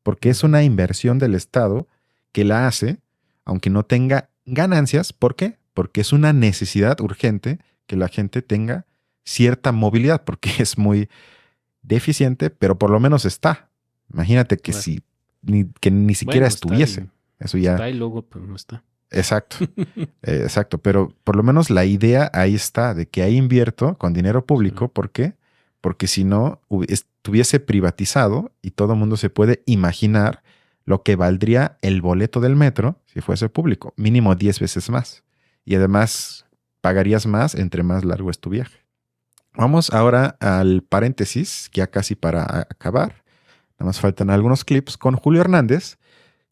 porque es una inversión del Estado que la hace, aunque no tenga ganancias. ¿Por qué? Porque es una necesidad urgente que la gente tenga cierta movilidad, porque es muy deficiente, pero por lo menos está. Imagínate que Claro. que ni siquiera Bueno, estuviese. Eso ya. Está y luego pues no está. Exacto. Exacto. Pero por lo menos la idea ahí está, de que ahí invierto con dinero público. Sí. ¿Por qué? Porque si no, estuviese privatizado y todo el mundo se puede imaginar lo que valdría el boleto del metro si fuese público. Mínimo 10 veces más. Y además pagarías más entre más largo es tu viaje. Vamos ahora al paréntesis, ya casi para acabar. Nada más faltan algunos clips con Julio Hernández,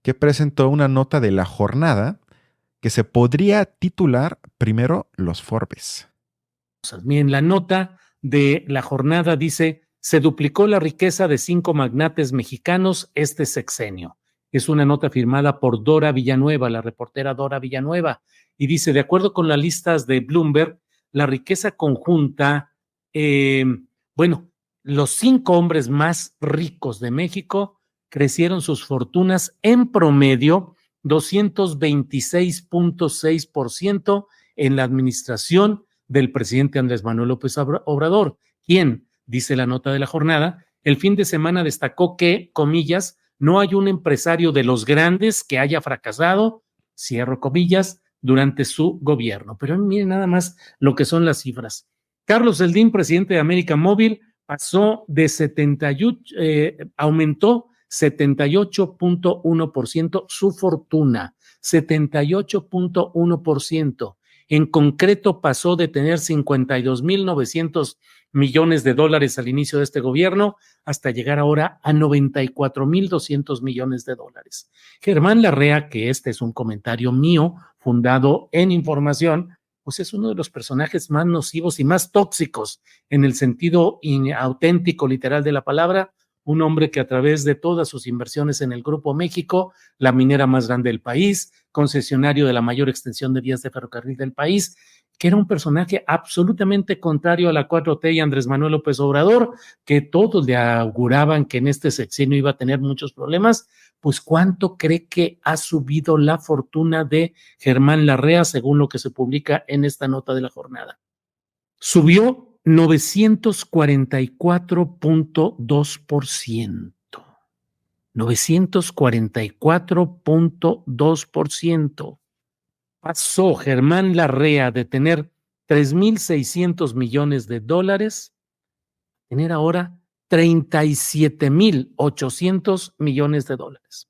que presentó una nota de La Jornada que se podría titular primero Los Forbes. Miren, la nota de La Jornada dice: se duplicó la riqueza de 5 magnates mexicanos este sexenio. Es una nota firmada por Dora Villanueva, la reportera Dora Villanueva, y dice: de acuerdo con las listas de Bloomberg, la riqueza conjunta, bueno, los 5 hombres más ricos de México crecieron sus fortunas en promedio 226.6% en la administración del presidente Andrés Manuel López Obrador, quien, dice la nota de La Jornada, el fin de semana destacó que, comillas, no hay un empresario de los grandes que haya fracasado, cierro comillas, durante su gobierno. Pero miren nada más lo que son las cifras. Carlos Slim, presidente de América Móvil, pasó de 78, aumentó 78.1% su fortuna, 78.1%. En concreto, pasó de tener 52.900 millones de dólares al inicio de este gobierno hasta llegar ahora a 94.200 millones de dólares. Germán Larrea, que este es un comentario mío fundado en información, pues es uno de los personajes más nocivos y más tóxicos en el sentido auténtico, literal de la palabra. Un hombre que a través de todas sus inversiones en el Grupo México, la minera más grande del país, concesionario de la mayor extensión de vías de ferrocarril del país, que era un personaje absolutamente contrario a la 4T y Andrés Manuel López Obrador, que todos le auguraban que en este sexenio iba a tener muchos problemas. Pues ¿cuánto cree que ha subido la fortuna de Germán Larrea según lo que se publica en esta nota de La Jornada? Subió 944.2%. 944.2%. Pasó Germán Larrea de tener 3.600 millones de dólares a tener ahora 37.800 millones de dólares.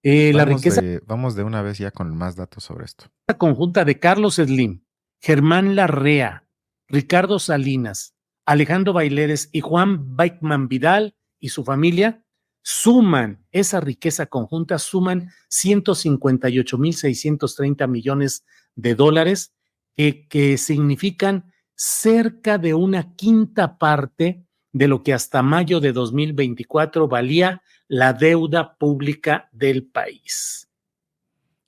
La riqueza Vamos de una vez ya con más datos sobre esto. conjunta de Carlos Slim, Germán Larrea, Ricardo Salinas, Alejandro Baileres y Juan Baikman Vidal y su familia suman, esa riqueza conjunta suman 158.630 millones de dólares, que significan cerca de una quinta parte de lo que hasta mayo de 2024 valía la deuda pública del país.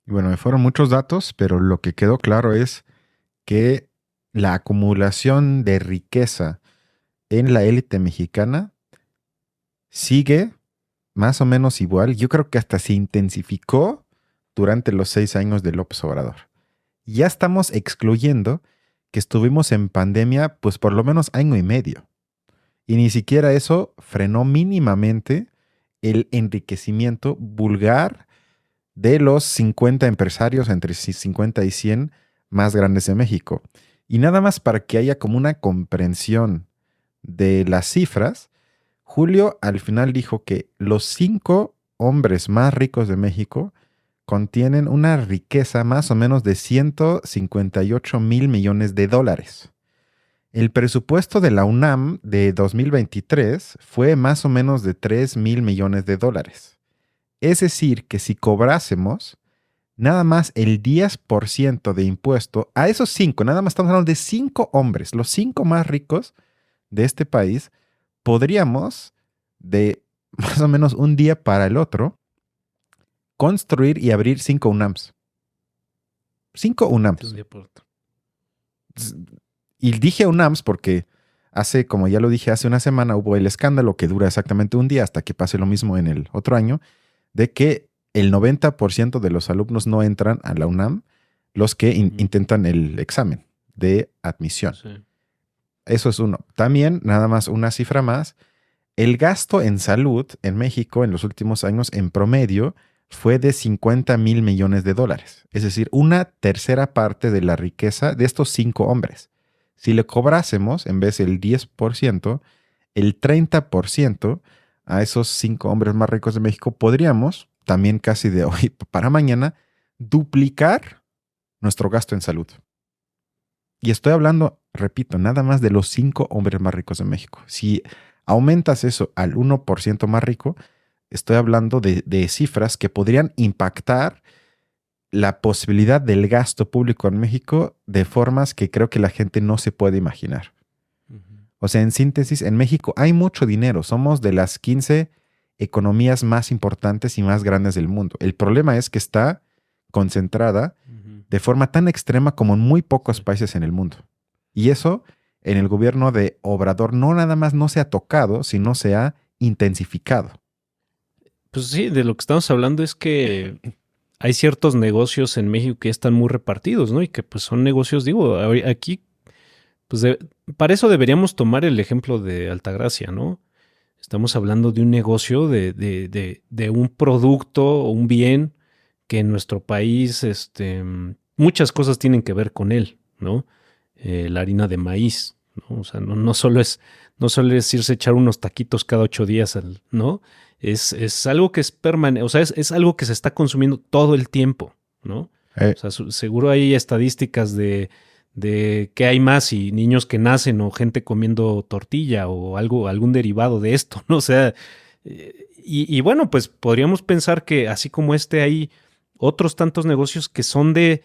Y bueno, me fueron muchos datos, pero lo que quedó claro es que la acumulación de riqueza en la élite mexicana sigue más o menos igual. Yo creo que hasta se intensificó durante los 6 años de López Obrador. Ya estamos excluyendo que estuvimos en pandemia pues por lo menos año y medio. Y ni siquiera eso frenó mínimamente el enriquecimiento vulgar de los 50 empresarios entre 50 y 100 más grandes de México. Y nada más para que haya como una comprensión de las cifras, Julio al final dijo que los 5 hombres más ricos de México contienen una riqueza más o menos de 158 mil millones de dólares. El presupuesto de la UNAM de 2023 fue más o menos de 3 mil millones de dólares. Es decir, que si cobrásemos nada más el 10% de impuesto a esos 5, nada más estamos hablando de 5 hombres, los 5 más ricos de este país, podríamos de más o menos un día para el otro construir y abrir 5 UNAMs. 5 UNAMs. Y dije UNAMs porque como ya lo dije, hace una semana hubo el escándalo que dura exactamente un día hasta que pase lo mismo en el otro año, de que el 90% de los alumnos no entran a la UNAM, los que intentan el examen de admisión. Sí. Eso es uno. También, nada más una cifra más, el gasto en salud en México en los últimos años en promedio fue de 50 mil millones de dólares. Es decir, una tercera parte de la riqueza de estos 5 hombres. Si le cobrásemos, en vez del 10%, el 30% a esos 5 hombres más ricos de México, podríamos, también casi de hoy para mañana, duplicar nuestro gasto en salud. Y estoy hablando, repito, nada más de los 5 hombres más ricos de México. Si aumentas eso al 1% más rico, estoy hablando de cifras que podrían impactar la posibilidad del gasto público en México de formas que creo que la gente no se puede imaginar. O sea, en síntesis, en México hay mucho dinero. Somos de las 15 economías más importantes y más grandes del mundo. El problema es que está concentrada de forma tan extrema como en muy pocos países en el mundo. Y eso en el gobierno de Obrador no nada más no se ha tocado, sino se ha intensificado. Pues sí, de lo que estamos hablando es que hay ciertos negocios en México que están muy repartidos, ¿no? Y que pues son negocios, digo, aquí, pues para eso deberíamos tomar el ejemplo de Altagracia, ¿no? Estamos hablando de un negocio, de un producto o un bien que en nuestro país, muchas cosas tienen que ver con él, ¿no? La harina de maíz, ¿no? O sea, no solo es irse a echar unos taquitos cada 8 días, ¿no? Es algo que es permanente, o sea, es algo que se está consumiendo todo el tiempo, ¿no? O sea, seguro hay estadísticas de qué hay más, y niños que nacen o gente comiendo tortilla o algún derivado de esto, ¿no? O sea, y bueno, pues podríamos pensar que así como hay otros tantos negocios que son de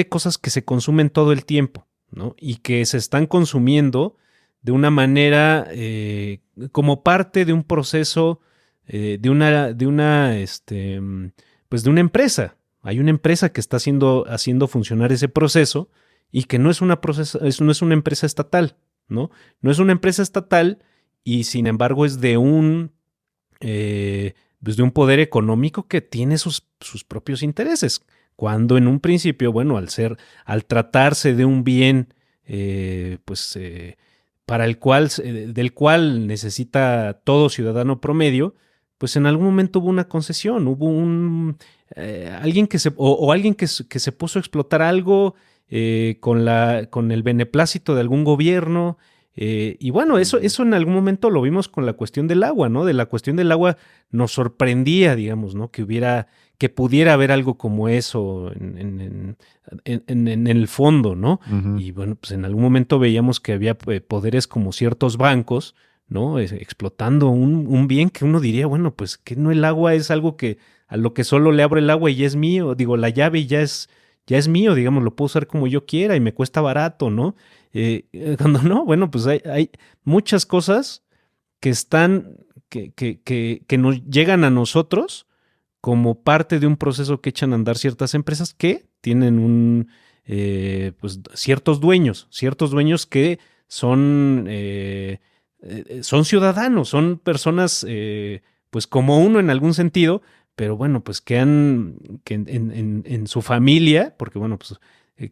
cosas que se consumen todo el tiempo, ¿no? Y que se están consumiendo de una manera como parte de un proceso de una empresa. Hay una empresa que está haciendo funcionar ese proceso y que no es una empresa estatal, ¿no? No es una empresa estatal y sin embargo es de un poder económico que tiene sus propios intereses. Cuando en un principio, bueno, al tratarse de un bien, para del cual necesita todo ciudadano promedio, pues en algún momento hubo una concesión, hubo alguien que se puso a explotar algo con el beneplácito de algún gobierno. Y bueno, eso en algún momento lo vimos con la cuestión del agua, ¿no? De la cuestión del agua nos sorprendía, digamos, ¿no? Que pudiera haber algo como eso en el fondo, ¿no? Uh-huh. Y bueno, pues en algún momento veíamos que había poderes como ciertos bancos, ¿no? Explotando un bien que uno diría, bueno, pues que no, el agua es algo que a lo que solo le abro el agua y ya es mío, digo, la llave y ya es mío, digamos, lo puedo usar como yo quiera y me cuesta barato, ¿no? Cuando no, bueno, pues hay muchas cosas que nos llegan a nosotros como parte de un proceso que echan a andar ciertas empresas que tienen ciertos dueños que son ciudadanos, son personas pues como uno en algún sentido, pero bueno, pues que en su familia, porque bueno, pues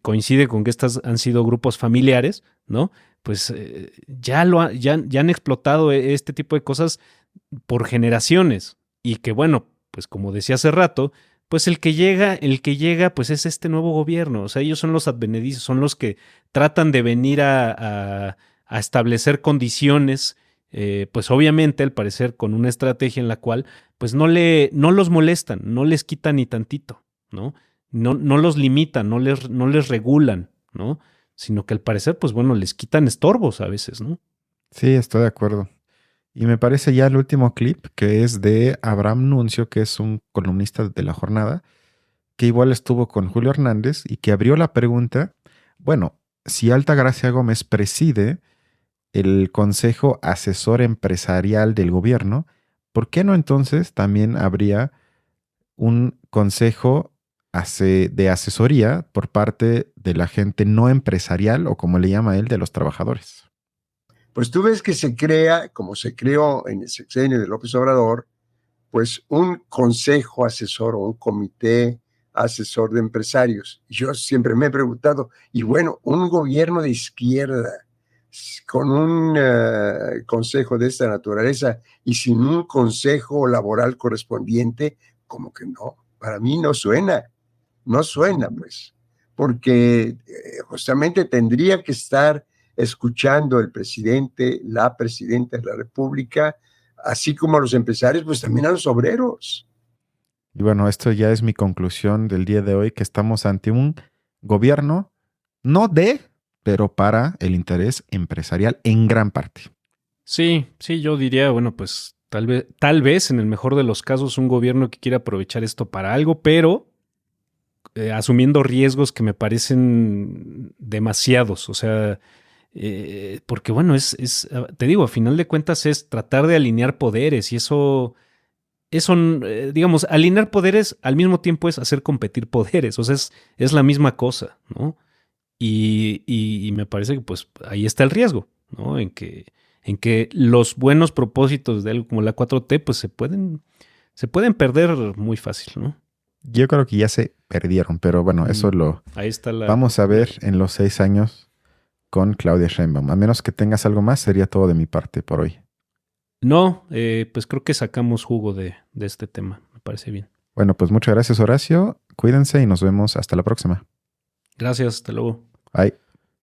coincide con que estas han sido grupos familiares, ¿no? Pues ya han explotado este tipo de cosas por generaciones. Y que bueno, pues como decía hace rato, pues el que llega, pues es este nuevo gobierno. O sea, ellos son los advenedizos, son los que tratan de venir a establecer condiciones, pues obviamente al parecer con una estrategia en la cual pues no los molestan, no les quitan ni tantito, ¿no? No los limitan, no les regulan, ¿no? Sino que al parecer, pues bueno, les quitan estorbos a veces, ¿no? Sí, estoy de acuerdo. Y me parece ya el último clip, que es de Abraham Nuncio, que es un columnista de La Jornada, que igual estuvo con Julio Hernández y que abrió la pregunta, bueno, si Altagracia Gómez preside el Consejo Asesor Empresarial del Gobierno, ¿por qué no entonces también habría un consejo de asesoría por parte de la gente no empresarial o como le llama él, de los trabajadores? Pues tú ves que se crea, como se creó en el sexenio de López Obrador, pues un consejo asesor o un comité asesor de empresarios. Yo siempre me he preguntado, y bueno, un gobierno de izquierda con un consejo de esta naturaleza y sin un consejo laboral correspondiente, como que no, para mí no suena, pues, porque justamente tendría que estar escuchando el presidente, la presidenta de la República, así como a los empresarios, pues también a los obreros. Y bueno, esto ya es mi conclusión del día de hoy, que estamos ante un gobierno no pero para el interés empresarial en gran parte. Sí, yo diría, bueno, pues tal vez en el mejor de los casos un gobierno que quiera aprovechar esto para algo, pero asumiendo riesgos que me parecen demasiados. O sea, porque bueno, te digo, a final de cuentas es tratar de alinear poderes y eso, digamos, alinear poderes al mismo tiempo es hacer competir poderes. O sea, es la misma cosa, ¿no? Y me parece que pues ahí está el riesgo, ¿no? En que los buenos propósitos de algo como la 4T pues se pueden perder muy fácil, ¿no? Yo creo que ya se perdieron, pero bueno, eso ahí está vamos a ver en los 6 años con Claudia Sheinbaum. A menos que tengas algo más, sería todo de mi parte por hoy. No, pues creo que sacamos jugo de este tema. Me parece bien. Bueno, pues muchas gracias, Horacio. Cuídense y nos vemos hasta la próxima. Gracias, hasta luego. Bye.